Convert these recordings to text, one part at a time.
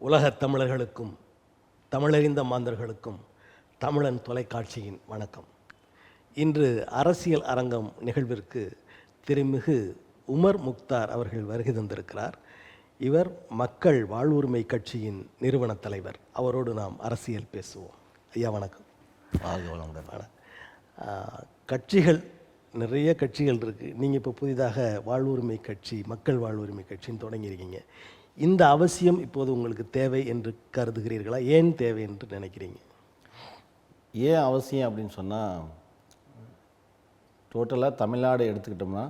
உலகத் தமிழர்களுக்கும் தமிழறிந்த மாந்தர்களுக்கும் தமிழன் தொலைக்காட்சியின் வணக்கம். இன்று அரசியல் அரங்கம் நிகழ்விற்கு திருமிகு உமர் முக்தார் அவர்கள் வருகை தந்திருக்கிறார். இவர் மக்கள் வாழ்வுரிமை கட்சியின் நிறுவன தலைவர். அவரோடு நாம் அரசியல் பேசுவோம். ஐயா வணக்கம். கட்சிகள் நிறைய கட்சிகள் இருக்குது. நீங்கள் இப்போ புதிதாக வாழ்வுரிமை கட்சி, மக்கள் வாழ்வுரிமை கட்சின்னு தொடங்கியிருக்கீங்க. இந்த அவசியம் இப்போது உங்களுக்கு தேவை என்று கருதுகிறீர்களா? ஏன் தேவை என்று நினைக்கிறீங்க? ஏன் அவசியம் அப்படின்னு சொன்னால், டோட்டலாக தமிழ்நாடு எடுத்துக்கிட்டோம்னா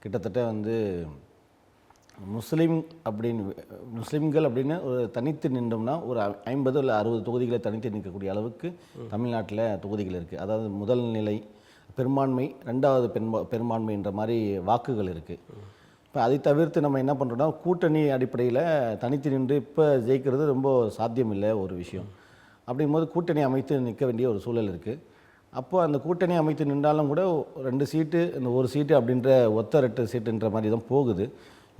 கிட்டத்தட்ட முஸ்லீம்கள் அப்படின்னு ஒரு தனித்து நின்றோம்னா ஒரு 50 இல்லை 60 தொகுதிகளை தனித்து நிற்கக்கூடிய அளவுக்கு தமிழ்நாட்டில் தொகுதிகள் இருக்குது. அதாவது முதல் நிலை பெரும்பான்மை, ரெண்டாவது பெரும்பான்மைன்ற மாதிரி வாக்குகள் இருக்குது. இப்போ அதை தவிர்த்து நம்ம என்ன பண்ணுறோம்னா, கூட்டணி அடிப்படையில் தனித்து நின்று இப்போ ஜெயிக்கிறது ரொம்ப சாத்தியம் இல்லை ஒரு விஷயம். அப்படிங்கும்போது கூட்டணி அமைத்து நிற்க வேண்டிய ஒரு சூழல் இருக்குது. அப்போது அந்த கூட்டணி அமைத்து நின்றாலும் கூட 2 சீட்டு, இந்த 1 சீட்டு அப்படின்ற ஒத்த 2 சீட்டுன்ற மாதிரி தான் போகுது.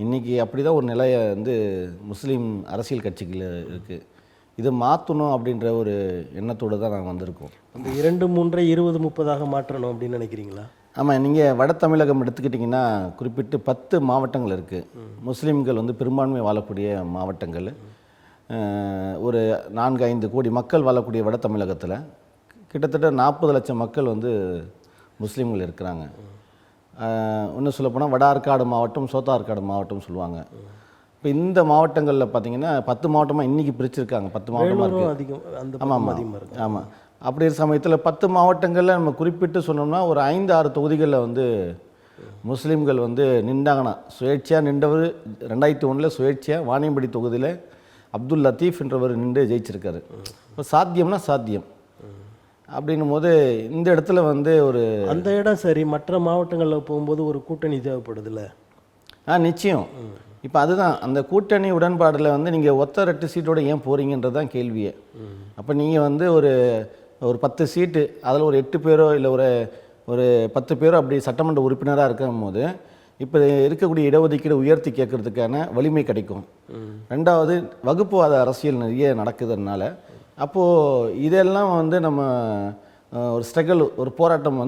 இன்றைக்கி அப்படி தான் ஒரு நிலையை முஸ்லீம் அரசியல் கட்சிகள் இருக்குது. இதை மாற்றணும் அப்படின்ற ஒரு எண்ணத்தோடு தான் நாங்கள் வந்திருக்கோம். அந்த 2, 3 20, 30 மாற்றணும் அப்படின்னு நினைக்கிறீங்களா? ஆமாம், நீங்கள் வட தமிழகம் எடுத்துக்கிட்டிங்கன்னா குறிப்பிட்டு 10 மாவட்டங்கள் இருக்குது. முஸ்லீம்கள் பெரும்பான்மை வாழக்கூடிய மாவட்டங்கள். ஒரு 4-5 கோடி மக்கள் வாழக்கூடிய வட தமிழகத்தில் கிட்டத்தட்ட 40 லட்சம் மக்கள் முஸ்லீம்கள் இருக்கிறாங்க. இன்னும் சொல்லப்போனால் வட ஆற்காடு மாவட்டம், சோத்தா ஆற்காடு மாவட்டம் சொல்லுவாங்க. இப்போ இந்த மாவட்டங்களில் பார்த்தீங்கன்னா 10 மாவட்டமாக இன்றைக்கி பிரிச்சுருக்காங்க. 10 மாவட்டமாக இருக்குது. ஆமாம் ஆமாம். அப்படி சமயத்தில் 10 மாவட்டங்களில் நம்ம குறிப்பிட்டு சொன்னோம்னா ஒரு 5-6 தொகுதிகளில் முஸ்லீம்கள் நின்றாங்கன்னா, சுயேட்சையாக நின்றவர் 2001 சுயேட்சையாக வாணியம்படி தொகுதியில் அப்துல் லத்தீஃப் என்றவர் நின்று ஜெயிச்சிருக்காரு. இப்போ சாத்தியம்னா சாத்தியம். அப்படின்னும் போது இந்த இடத்துல ஒரு அந்த இடம் சரி, மற்ற மாவட்டங்களில் போகும்போது ஒரு கூட்டணி தேவைப்படுதில்ல? நிச்சயம். இப்போ அதுதான் அந்த கூட்டணி உடன்பாடில் நீங்கள் ஒத்த 2 சீட்டோடு ஏன் போகிறீங்கன்றது தான் கேள்வியே. அப்போ நீங்கள் ஒரு 10 சீட்டு, அதில் ஒரு 8 பேரோ இல்லை ஒரு 10 பேரோ அப்படி சட்டமன்ற உறுப்பினராக இருக்கும் போது இப்போ இருக்கக்கூடிய இடஒதுக்கீடு உயர்த்தி கேட்குறதுக்கான வலிமை கிடைக்கும். ரெண்டாவது, வகுப்புவாத அரசியல் நிறைய நடக்குதுனால அப்போது இதெல்லாம் நம்ம ஒரு ஸ்ட்ரகிள், ஒரு போராட்டம்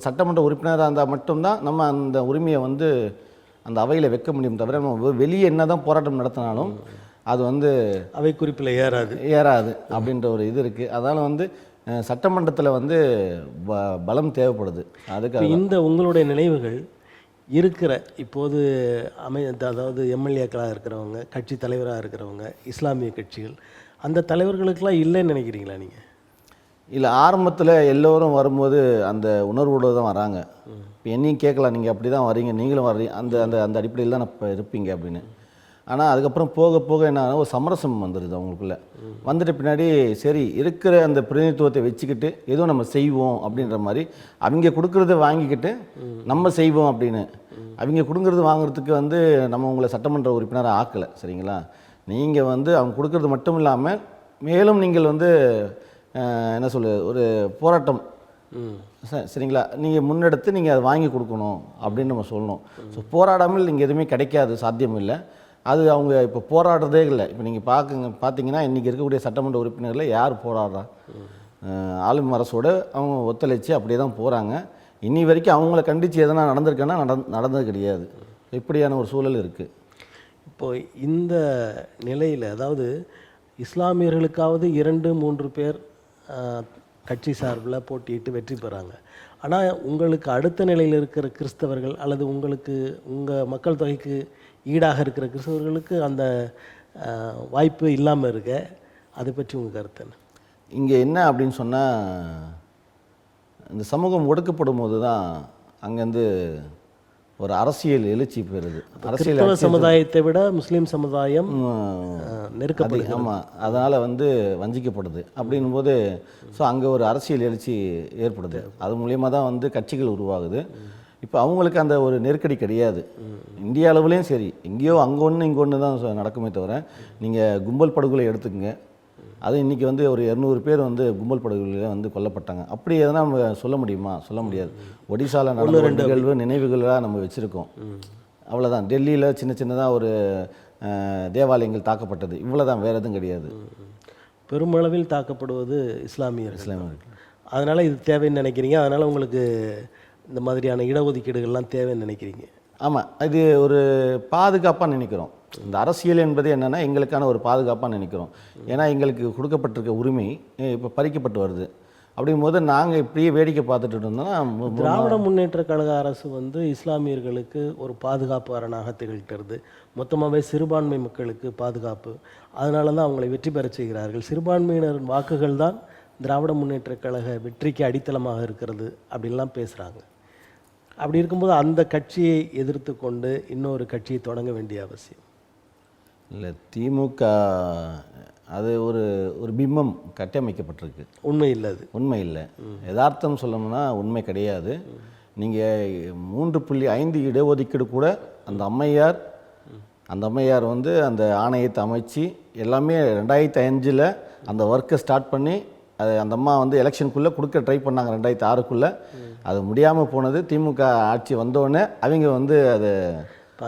சட்டமன்ற உறுப்பினராக இருந்தால் மட்டும்தான் நம்ம அந்த உரிமையை அந்த அவையில் வைக்க முடியும். தவிர நம்ம வெளியே என்ன தான் போராட்டம் நடத்தினாலும் அது அவை குறிப்பில் ஏறாது அப்படின்ற ஒரு இது இருக்குது. அதனால் சட்டமன்றத்தில் பலம் தேவைப்படுது. அதுக்கு இந்த உங்களுடைய நினைவுகள் இருக்கிற இப்போது அதாவது எம்எல்ஏக்களாக இருக்கிறவங்க, கட்சி தலைவராக இருக்கிறவங்க, இஸ்லாமிய கட்சிகள், அந்த தலைவர்களுக்கெல்லாம் இல்லைன்னு நினைக்கிறீங்களா நீங்கள்? இல்லை, ஆரம்பத்தில் எல்லோரும் வரும்போது அந்த உணர்வோடு தான் வராங்க. இப்போ என்னையும் கேட்கலாம், நீங்கள் அப்படி தான் வரீங்க, நீங்களும் வர்றீங்க, அந்த அந்த அந்த அடிப்படையில் தான் இப்போ இருப்பீங்க அப்படின்னு. ஆனால் அதுக்கப்புறம் போக போக என்ன ஒரு சமரசம் வந்துடுது அவங்களுக்குள்ள. வந்துட்டு பின்னாடி சரி இருக்கிற அந்த பிரதிநிதித்துவத்தை வச்சுக்கிட்டு ஏதோ நம்ம செய்வோம் அப்படின்ற மாதிரி அவங்க கொடுக்குறத வாங்கிக்கிட்டு நம்ம செய்வோம் அப்படின்னு. அவங்க கொடுக்குறது வாங்குறதுக்கு நம்ம உங்களை சட்டமன்ற உறுப்பினராக ஆக்கலை, சரிங்களா? நீங்கள் அவங்க கொடுக்குறது மட்டும் இல்லாமல் மேலும் நீங்கள் என்ன ஒரு போராட்டம், சரிங்களா, நீங்கள் முன்னெடுத்து நீங்கள் அதை வாங்கி கொடுக்கணும் அப்படின்னு நம்ம சொல்லணும். ஸோ போராடாமல் நீங்கள் எதுவுமே கிடைக்காது, சாத்தியம் இல்லை. அது அவங்க இப்போ போராடுறதே இல்லை. இப்போ நீங்கள் பார்த்தீங்கன்னா இன்றைக்கி இருக்கக்கூடிய சட்டமன்ற உறுப்பினர்களில் யார் போராடுறா? ஆளும் அரசோடு அவங்க ஒத்துழைச்சி அப்படியே தான் போகிறாங்க. இன்னி வரைக்கும் அவங்கள கண்டித்து எதனா நடந்திருக்கேன்னா நடந்தது கிடையாது. இப்படியான ஒரு சூழல் இருக்குது. இப்போது இந்த நிலையில், அதாவது இஸ்லாமியர்களுக்காவது 2-3 பேர் கட்சி சார்பில் போட்டியிட்டு வெற்றி பெறாங்க. ஆனால் உங்களுக்கு அடுத்த நிலையில் இருக்கிற கிறிஸ்தவர்கள் அல்லது உங்கள் மக்கள் தொகைக்கு ஈடாக இருக்கிற கிறிஸ்தவர்களுக்கு அந்த வாய்ப்பு இல்லாமல் இருக்க, அதை பற்றி உங்கள் கருத்து என்ன? இங்கே என்ன அப்படின்னு சொன்னால், இந்த சமூகம் ஒடுக்கப்படும் போது தான் அங்கேருந்து ஒரு அரசியல் எழுச்சி பெறுது. அரசியல் சமுதாயத்தை விட முஸ்லீம் சமுதாயம் நெருக்கப்படுது. ஆமாம், அதனால் வஞ்சிக்கப்படுது. அப்படின்னும் போது ஸோ அங்கே ஒரு அரசியல் எழுச்சி ஏற்படுது. அது மூலியமாக தான் கட்சிகள் உருவாகுது. இப்போ அவங்களுக்கு அந்த ஒரு நெருக்கடி கிடையாது. இந்திய அளவுலேயும் சரி, எங்கேயோ அங்கே ஒன்று இங்கே ஒன்று தான் நடக்குமே தவிர, நீங்கள் கும்பல் படுகொலை எடுத்துக்கங்க, அது இன்றைக்கி ஒரு 200 பேர் கும்பல் படுகொலையில் கொல்லப்பட்டாங்க. அப்படி எதனா நம்ம சொல்ல முடியுமா? சொல்ல முடியாது. ஒடிசாவில் நடந்த நிகழ்வு நினைவுகளாக நம்ம வச்சுருக்கோம், அவ்வளோதான். டெல்லியில் சின்ன சின்னதாக ஒரு தேவாலயங்கள் தாக்கப்பட்டது, இவ்வளோதான், வேறு எதுவும் கிடையாது. பெருமளவில் தாக்கப்படுவது இஸ்லாமியர்கள். இஸ்லாமியர்கள். அதனால் இது தேவைன்னு நினைக்கிறீங்க, அதனால் உங்களுக்கு இந்த மாதிரியான இடஒதுக்கீடுகள்லாம் தேவைன்னு நினைக்கிறீங்க. ஆமாம், இது ஒரு பாதுகாப்பாக நினைக்கிறோம். இந்த அரசியல் என்பது என்னென்னா எங்களுக்கான ஒரு பாதுகாப்பாக நினைக்கிறோம். ஏன்னா எங்களுக்கு கொடுக்கப்பட்டிருக்க உரிமை இப்போ பறிக்கப்பட்டு வருது. அப்படிங்கும்போது நாங்கள் இப்படியே வேடிக்கை பார்த்துட்டு இருந்தோம்னா, திராவிட முன்னேற்ற கழக அரசு வந்து இஸ்லாமியர்களுக்கு ஒரு பாதுகாப்பு அரணாக திகழ்கிறது. மொத்தமாகவே சிறுபான்மை மக்களுக்கு பாதுகாப்பு, அதனால தான் அவங்களை வெற்றி பெற செய்கிறார்கள். சிறுபான்மையினரின் வாக்குகள் தான் திராவிட முன்னேற்ற கழக வெற்றிக்கு அடித்தளமாக இருக்கிறது அப்படின்லாம் பேசுகிறாங்க. அப்படி இருக்கும்போது அந்த கட்சியை எதிர்த்து கொண்டு இன்னொரு கட்சியை தொடங்க வேண்டிய அவசியம் இல்லை. திமுக அது ஒரு ஒரு பிம்பம் கட்டமைக்கப்பட்டிருக்கு. உண்மை இல்லை, அது உண்மை இல்லை. யதார்த்தம் சொல்லணும்னா உண்மை கிடையாது. நீங்கள் 3.5 இடஒதுக்கீடு கூட அந்த அம்மையார் வந்து அந்த ஆணையத்தை அமைச்சு எல்லாமே 2005 அந்த ஒர்க்கை ஸ்டார்ட் பண்ணி அது அந்த அம்மா வந்து எலெக்ஷனுக்குள்ளே கொடுக்க ட்ரை பண்ணாங்க 2006க்குள்ளே. அது முடியாமல் போனது. திமுக ஆட்சி வந்தோடனே அவங்க வந்து அது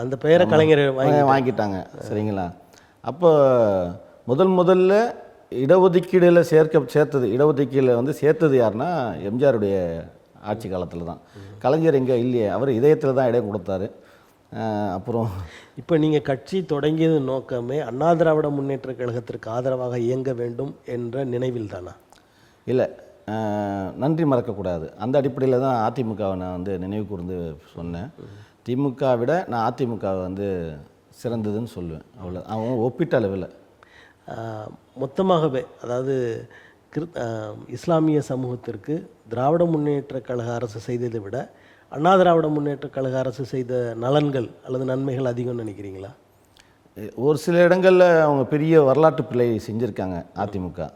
அந்த பெயரை கலைஞர் வாங்கிட்டாங்க. சரிங்களா? அப்போ முதல்ல இடஒதுக்கீடில் சேர்த்தது, இடஒதுக்கீடில் வந்து சேர்த்தது யாருன்னா எம்ஜிஆருடைய ஆட்சி காலத்தில் தான். கலைஞர் எங்கே இல்லையே, அவர் இதயத்தில் தான் இடம் கொடுத்தாரு. அப்புறம் இப்போ நீங்கள் கட்சி அதிராவிட நோக்கமே அண்ணா திராவிட முன்னேற்ற கழகத்திற்கு ஆதரவாக இயங்க வேண்டும் என்ற நினைவில் தானா? இல்லை, நன்றி மறக்கக்கூடாது. அந்த அடிப்படையில் தான் அதிமுகவை நான் வந்து நினைவு கூர்ந்து சொன்னேன். திமுக விட நான் அதிமுகவை வந்து சிறந்ததுன்னு சொல்லுவேன். அவ்வளோ அவங்க ஒப்பிட்ட அளவில் மொத்தமாகவே, அதாவது இஸ்லாமிய சமூகத்திற்கு திராவிட முன்னேற்ற கழக அரசு செய்ததை விட அண்ணா திராவிட முன்னேற்ற கழக அரசு செய்த நலன்கள் அல்லது நன்மைகள் அதிகம்னு நினைக்கிறீங்களா? ஒரு சில இடங்களில் அவங்க பெரிய வரலாற்று பிழை செஞ்சுருக்காங்க. அதிமுக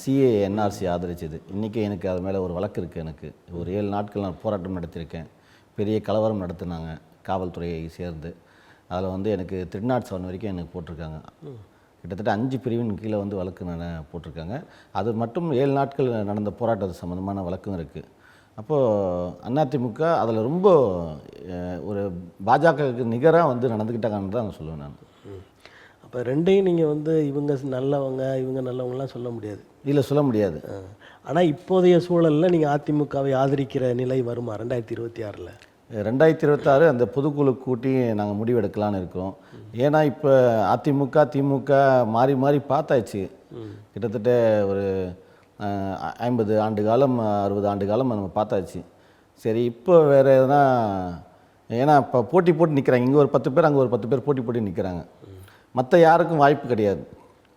சிஏ என்ஆர்சி ஆதரிச்சது. இன்றைக்கி எனக்கு அது மேலே ஒரு வழக்கு இருக்குது. எனக்கு ஒரு 7 நாட்கள் நான் போராட்டம் நடத்தியிருக்கேன். பெரிய கலவரம் நடத்தினாங்க காவல்துறையை சேர்ந்து. அதில் வந்து எனக்கு 307 வரைக்கும் எனக்கு போட்டிருக்காங்க. கிட்டத்தட்ட 5 பிரிவின் கீழே வந்து வழக்கு போட்டிருக்காங்க. அது மட்டும் 7 நாட்கள் நடந்த போராட்டத்து சம்மந்தமான வழக்கும் இருக்குது. அப்போது அதிமுக அதில் ரொம்ப ஒரு பாஜகவுக்கு நிகராக வந்து நடந்துக்கிட்டாங்கன்னு தான் நான் சொல்லுவேன். நான் அப்போ ரெண்டையும் நீங்கள் வந்து இவங்க நல்லவங்க இவங்க நல்லவங்கலாம் சொல்ல முடியாது. இல்லை, சொல்ல முடியாது. ஆனால் இப்போதைய சூழலில் நீங்கள் அதிமுகவை ஆதரிக்கிற நிலை வருமா 2026? 2026 அந்த பொதுக்குழு கூட்டி நாங்கள் முடிவெடுக்கலான்னு இருக்கோம். ஏன்னா இப்போ அதிமுக திமுக மாறி மாறி பார்த்தாச்சு. கிட்டத்தட்ட ஒரு 50 ஆண்டு காலம் 60 ஆண்டு காலம் நம்ம பார்த்தாச்சு. சரி, இப்போ வேறு எதுனா, ஏன்னா இப்போ போட்டி நிற்கிறாங்க. இங்கே ஒரு 10 பேர், அங்கே ஒரு 10 பேர் போட்டி நிற்கிறாங்க. மற்ற யாருக்கும் வாய்ப்பு கிடையாது.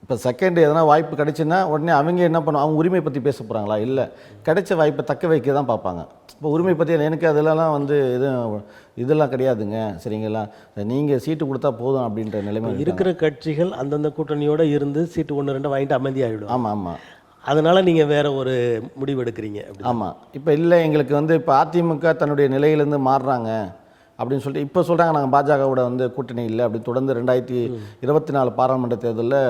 இப்போ செகண்ட் எதனா வாய்ப்பு கிடைச்சுன்னா உடனே அவங்க என்ன பண்ணுவோம், அவங்க உரிமை பற்றி பேச போகிறாங்களா? இல்லை, கிடைச்ச வாய்ப்பை தக்க வைக்க தான் பார்ப்பாங்க. இப்போ உரிமை பற்றி எனக்கு அதெல்லாம் வந்து இதெல்லாம் கிடையாதுங்க, சரிங்களா, நீங்கள் சீட்டு கொடுத்தா போதும் அப்படின்ற நிலைமை இருக்கிற கட்சிகள் அந்தந்த கூட்டணியோடு இருந்து சீட்டு 1-2 வாங்கிட்டு அமைதியாகிடும். ஆமாம். அதனால் நீங்கள் வேறு ஒரு முடிவு எடுக்கிறீங்க. ஆமாம். இப்போ இல்லை, எங்களுக்கு வந்து இப்போ அதிமுக தன்னுடைய நிலையிலேருந்து மாறுறாங்க அப்படின்னு சொல்லிட்டு இப்போ சொல்கிறாங்க, நாங்கள் பாஜகவோட வந்து கூட்டணி இல்லை அப்படின்னு. தொடர்ந்து 2024 பாராளுமன்ற தேர்தலில்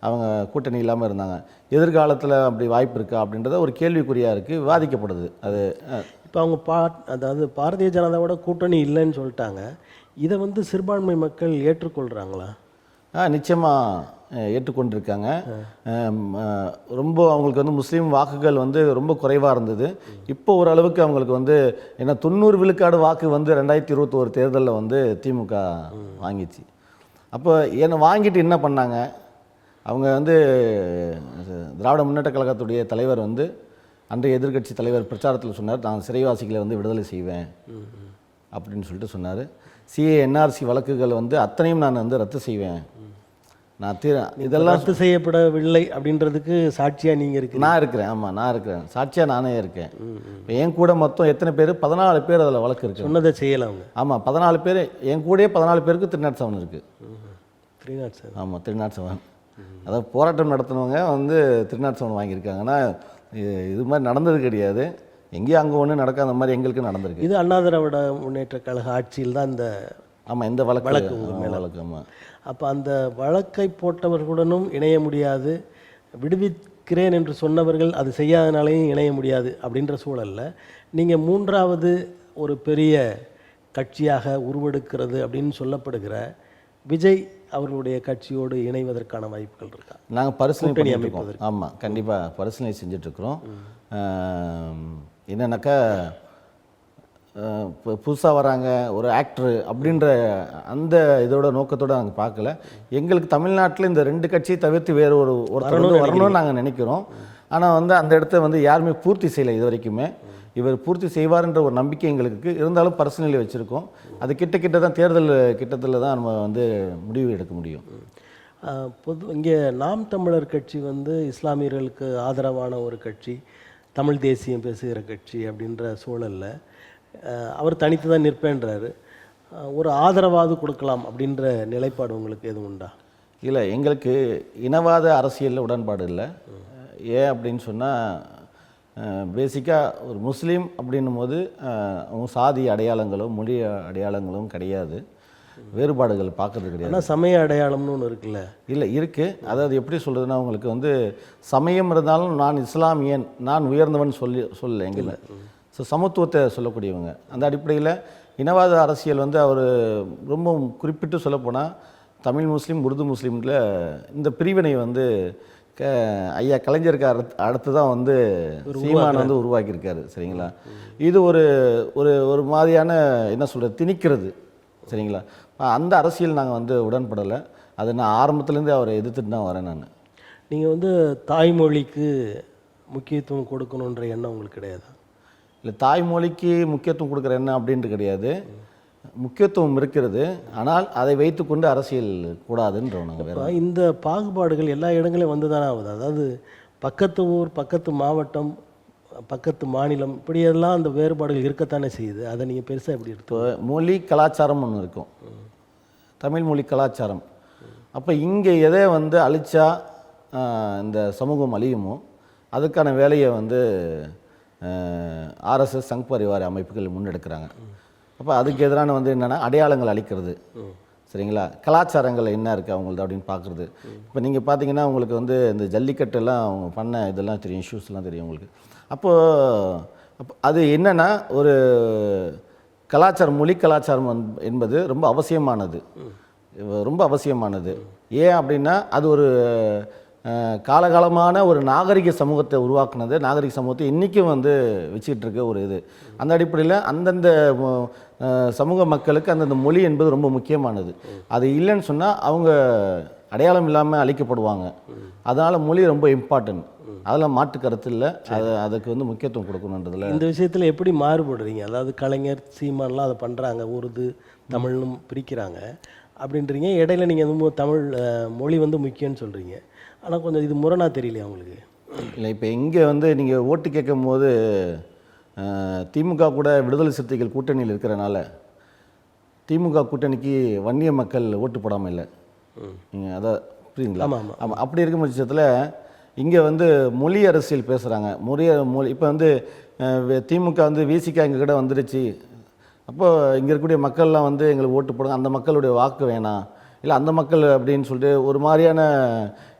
அவங்க கூட்டணி இல்லாமல் இருந்தாங்க. எதிர்காலத்தில் அப்படி வாய்ப்பு இருக்கா அப்படின்றத ஒரு கேள்விக்குறியாக இருக்குது, விவாதிக்கப்படுது. அது இப்போ அவங்க அதாவது பாரதிய ஜனதாவோட கூட்டணி இல்லைன்னு சொல்லிட்டாங்க. இதை வந்து சிறுபான்மை மக்கள் ஏற்றுக்கொள்கிறாங்களா? நிச்சயமாக ஏற்றுக்கொண்டிருக்காங்க. ரொம்ப அவங்களுக்கு வந்து முஸ்லீம் வாக்குகள் வந்து ரொம்ப குறைவாக இருந்தது. இப்போ ஓரளவுக்கு அவங்களுக்கு வந்து ஏன்னா 90 விழுக்காடு வாக்கு வந்து 2021 தேர்தலில் வந்து திமுக வாங்கிச்சு. அப்போ வாங்கிட்டு என்ன பண்ணாங்க, அவங்க வந்து திராவிட முன்னேற்ற கழகத்துடைய தலைவர் வந்து அன்றைய எதிர்க்கட்சி தலைவர் பிரச்சாரத்தில் சொன்னார், நான் சிறைவாசிகளை வந்து விடுதலை செய்வேன் அப்படின்னு சொல்லிட்டு சொன்னார். சிஏ என்ஆர்சி வழக்குகள் வந்து அத்தனையும் நான் வந்து ரத்து செய்வேன், நான் இதெல்லாம் ரத்து செய்யப்படவில்லை அப்படின்றதுக்கு சாட்சியாக நீங்கள் இருக்கு. நான் இருக்கிறேன். ஆமாம், நான் இருக்கிறேன், சாட்சியாக நானே இருக்கேன். இப்போ என் கூட மொத்தம் எத்தனை பேர்? 14 பேர் அதில் வழக்கு இருக்குது. சொன்னதை செய்யலாம் அவங்க. ஆமாம், 14 பேர். என் கூடயே 14 பேருக்கு 307 இருக்குது. 307? ஆமாம், 307. அதாவது போராட்டம் நடத்தினவங்க வந்து 307 வாங்கியிருக்காங்கன்னா இது மாதிரி நடந்தது கிடையாது. எங்கேயும் அங்கே ஒன்று நடக்காத மாதிரி எங்களுக்கு நடந்திருக்கு. இது அண்ணா திராவிட முன்னேற்ற கழக ஆட்சியில் தான் இந்த இந்த வழக்கு. ஆமாம். அப்போ அந்த வழக்கை போட்டவர்களுடனும் இணைய முடியாது, விடுவிக்கிறேன் என்று சொன்னவர்கள் அது செய்யாதனாலையும் இணைய முடியாது அப்படின்ற சூழலில் நீங்கள் 3வது ஒரு பெரிய கட்சியாக உருவெடுக்கிறது அப்படின்னு சொல்லப்படுகிற விஜய் அவர்களுடைய கட்சியோடு இணைவதற்கான வாய்ப்புகள் இருக்கா? நாங்கள் பரிசீலனை கூட்டணி பண்ணிட்டு இருக்கோம். ஆமாம், கண்டிப்பாக பரிசீலனை செஞ்சிட்ருக்குறோம். என்னன்னாக்கா இப்போ புதுசாக வராங்க ஒரு ஆக்டரு அப்படின்ற அந்த இதோட நோக்கத்தோடு நாங்கள் பார்க்கல. எங்களுக்கு தமிழ்நாட்டில் இந்த 2 கட்சியை தவிர்த்து வேறு ஒருத்தர் வந்து வரணும்னு நாங்கள் நினைக்கிறோம். ஆனால் வந்து அந்த இடத்த வந்து யாருமே பூர்த்தி செய்யலை இது வரைக்குமே. இவர் பூர்த்தி செய்வார்ன்ற ஒரு நம்பிக்கை எங்களுக்கு இருந்தாலும் பரிசீலனை வச்சுருக்கோம். அது கிட்ட தான் தேர்தல் கிட்டத்தில் தான் நம்ம வந்து முடிவு எடுக்க முடியும். இங்கே நாம் தமிழர் கட்சி வந்து இஸ்லாமியர்களுக்கு ஆதரவான ஒரு கட்சி, தமிழ் தேசியம் பேசுகிற கட்சி அப்படின்ற சூழலில் அவர் தனித்து தான் நிற்பேன்றாரு. ஒரு ஆதரவாவது கொடுக்கலாம் அப்படின்ற நிலைப்பாடு உங்களுக்கு எதுவும் உண்டா? இல்லை, எங்களுக்கு இனவாத அரசியலில் உடன்பாடு இல்லை. ஏன் அப்படின்னு சொன்னால் பேசிக்காக ஒரு முஸ்லீம் அப்படின்னும் போது அவங்க சாதி அடையாளங்களும் மொழி அடையாளங்களும் கிடையாது, வேறுபாடுகள் பார்க்கறது கிடையாது. ஆனால் சமய அடையாளம்னு ஒன்று இருக்குல்ல? இல்லை, இருக்குது. அதாவது எப்படி சொல்கிறதுனா, உங்களுக்கு வந்து சமயம் இருந்தாலும் நான் இஸ்லாமியன், நான் உயர்ந்தவன் சொல்லலை எங்களை. ஸோ சமத்துவத்தை சொல்லக்கூடியவங்க. அந்த அடிப்படையில் இனவாத அரசியல் வந்து அவர் ரொம்ப குறிப்பிட்டு சொல்லப்போனால் தமிழ் முஸ்லீம் உருது முஸ்லீமில் இந்த பிரிவினை வந்து ஐயா கலைஞருக்கு அடுத்து தான் வந்து சீமான் வந்து உருவாக்கியிருக்காரு. சரிங்களா? இது ஒரு ஒரு ஒரு மாதிரியான என்ன சொல்கிறது, திணிக்கிறது. சரிங்களா? அந்த அரசியல் நாங்கள் வந்து உடன்படலை. அதை நான் ஆரம்பத்துலேருந்து அவரை எதிர்த்துட்டு தான் வரேன். நான் நீங்கள் வந்து தாய்மொழிக்கு முக்கியத்துவம் கொடுக்கணுன்ற எண்ணம் உங்களுக்கு கிடையாது? இல்லை, தாய்மொழிக்கு முக்கியத்துவம் கொடுக்குற என்ன அப்படின்ட்டு கிடையாது. முக்கியத்துவம் இருக்கிறது, ஆனால் அதை வைத்துக்கொண்டு அரசியல் கூடாதுன்றவங்க. வேறு இந்த பாகுபாடுகள் எல்லா இடங்களையும் வந்து தானே ஆகுது. அதாவது பக்கத்து ஊர், பக்கத்து மாவட்டம், பக்கத்து மாநிலம், இப்படியெல்லாம் அந்த வேறுபாடுகள் இருக்கத்தானே செய்யுது. அதை நீங்கள் பெருசாக எப்படி இருக்கு? இப்போ மொழி கலாச்சாரம் ஒன்று இருக்கும், தமிழ் மொழி கலாச்சாரம். அப்போ இங்கே எதை வந்து அழிச்சா இந்த சமூகம் அழியுமோ அதுக்கான வேலையை வந்து ஆர்எஸ்எஸ் சங் பரிவார அமைப்புகள் முன்னெடுக்கிறாங்க. அப்போ அதுக்கு எதிரான வந்து என்னென்னா அடையாளங்கள் அளிக்கிறது. சரிங்களா? கலாச்சாரங்கள் என்ன இருக்குது அவங்களது அப்படின்னு பார்க்குறது. இப்போ நீங்கள் பார்த்தீங்கன்னா உங்களுக்கு வந்து இந்த ஜல்லிக்கட்டெல்லாம் அவங்க பண்ண இதெல்லாம் தெரியும், இஷ்யூஸ்லாம் தெரியும் உங்களுக்கு. அப்போ அது என்னென்னா ஒரு கலாச்சாரம், மொழி கலாச்சாரம் என்பது ரொம்ப அவசியமானது, ரொம்ப அவசியமானது. ஏன் அப்படின்னா அது ஒரு காலகாலமான ஒரு நாகரிக சமூகத்தை உருவாக்குனது, நாகரிக சமூகத்தை இன்றைக்கும் வந்து வச்சுக்கிட்டு இருக்க ஒரு இது. அந்த அடிப்படையில் அந்தந்த சமூக மக்களுக்கு அந்தந்த மொழி என்பது ரொம்ப முக்கியமானது. அது இல்லைன்னு சொன்னால் அவங்க அடையாளம் இல்லாமல் அழிக்கப்படுவாங்க. அதனால் மொழி ரொம்ப இம்பார்ட்டன்ட், அதெல்லாம் மாற்று கருத்து இல்லை. அதுக்கு வந்து முக்கியத்துவம் கொடுக்கணுன்றதில்ல. இந்த விஷயத்தில் எப்படி மாறுபடுறீங்க? அதாவது கலைஞர் சீமான்லாம் அதை பண்ணுறாங்க, உருது தமிழ்னு பிரிக்கிறாங்க அப்படின்றீங்க. இடையில நீங்கள் வந்து தமிழ் மொழி வந்து முக்கியம்னு சொல்கிறீங்க. ஆனால் கொஞ்சம் இது முரணாக தெரியலையா உங்களுக்கு? இல்லை, இப்போ இங்கே வந்து நீங்கள் ஓட்டு கேட்கும் போது திமுக கூட விடுதலை சிறுத்தைகள் கூட்டணியில் இருக்கிறனால திமுக கூட்டணிக்கு வன்னிய மக்கள் ஓட்டு போடாமல் இல்லை. நீங்கள் அதை புரியுங்களா? ஆமாம். அப்படி இருக்கும் பட்சத்தில் இங்கே வந்து மொழி அரசியல் பேசுகிறாங்க. மொழி இப்போ வந்து திமுக வந்து விசிகா எங்கள் கிட்ட வந்துடுச்சு, அப்போது இங்கே இருக்கக்கூடிய மக்கள்லாம் வந்து எங்களுக்கு ஓட்டு போடுங்க, அந்த மக்களுடைய வாக்கு வேணாம், இல்லை அந்த மக்கள் அப்படின்னு சொல்லிட்டு ஒரு மாதிரியான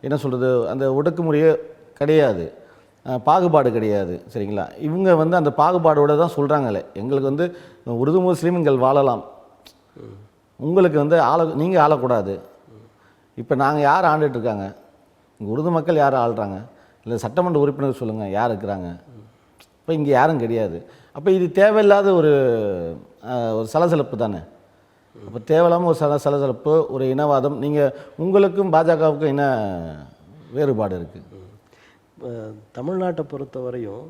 என்ன சொல்கிறது, அந்த ஒடுக்குமுறையே கிடையாது, பாகுபாடு கிடையாது. சரிங்களா? இவங்க வந்து அந்த பாகுபாடோடு தான் சொல்கிறாங்களே, எங்களுக்கு வந்து உருது முஸ்லீம்கள் வாழலாம், உங்களுக்கு வந்து நீங்கள் ஆளக்கூடாது. இப்போ நாங்கள் யார் ஆண்டுட்ருக்காங்க? இங்கே உருது மக்கள் யார் ஆள்றாங்க? இல்லை சட்டமன்ற உறுப்பினர் சொல்லுங்கள் யார் இருக்கிறாங்க? இப்போ இங்கே யாரும் கிடையாது. அப்போ இது தேவையில்லாத ஒரு சலசலப்பு தானே. அப்போ தேவையில்லாமல் ஒரு சலசலப்பு, ஒரு இனவாதம். நீங்கள் உங்களுக்கும் பாஜகவுக்கும் என்ன வேறுபாடு இருக்குது? தமிழ்நாட்டை பொறுத்தவரையும்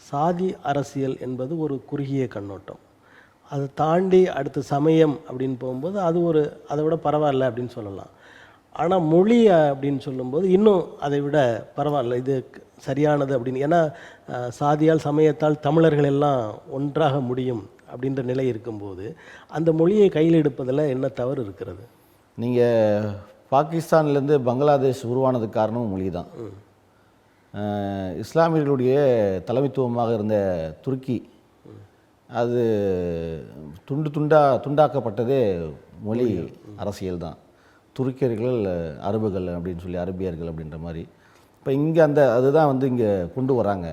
சாதி அரசியல் என்பது ஒரு குறுகிய கண்ணோட்டம். அதை தாண்டி அடுத்த சமயம் அப்படின்னு போகும்போது அது ஒரு அதை விட பரவாயில்ல அப்படின்னு சொல்லலாம். ஆனால் மொழி அப்படின்னு சொல்லும்போது இன்னும் அதை விட பரவாயில்ல, இது சரியானது அப்படின்னு. ஏன்னா சாதியால் சமயத்தால் தமிழர்கள் எல்லாம் ஒன்றாக முடியும் அப்படின்ற நிலை இருக்கும்போது அந்த மொழியை கையில் எடுப்பதில் என்ன தவறு இருக்கிறது? நீங்கள் பாகிஸ்தான்லேருந்து பங்களாதேஷ் உருவானதுக்கு காரணமும் மொழி தான். இஸ்லாமியர்களுடைய தலைமைத்துவமாக இருந்த துருக்கி அது துண்டாக்கப்பட்டதே மொழி அரசியல் தான். துருக்கியர்கள் அரபுகள் அப்படின்னு சொல்லி, அரபியர்கள் அப்படின்ற மாதிரி. இப்போ இங்கே அதுதான் வந்து இங்கே கொண்டு வராங்க.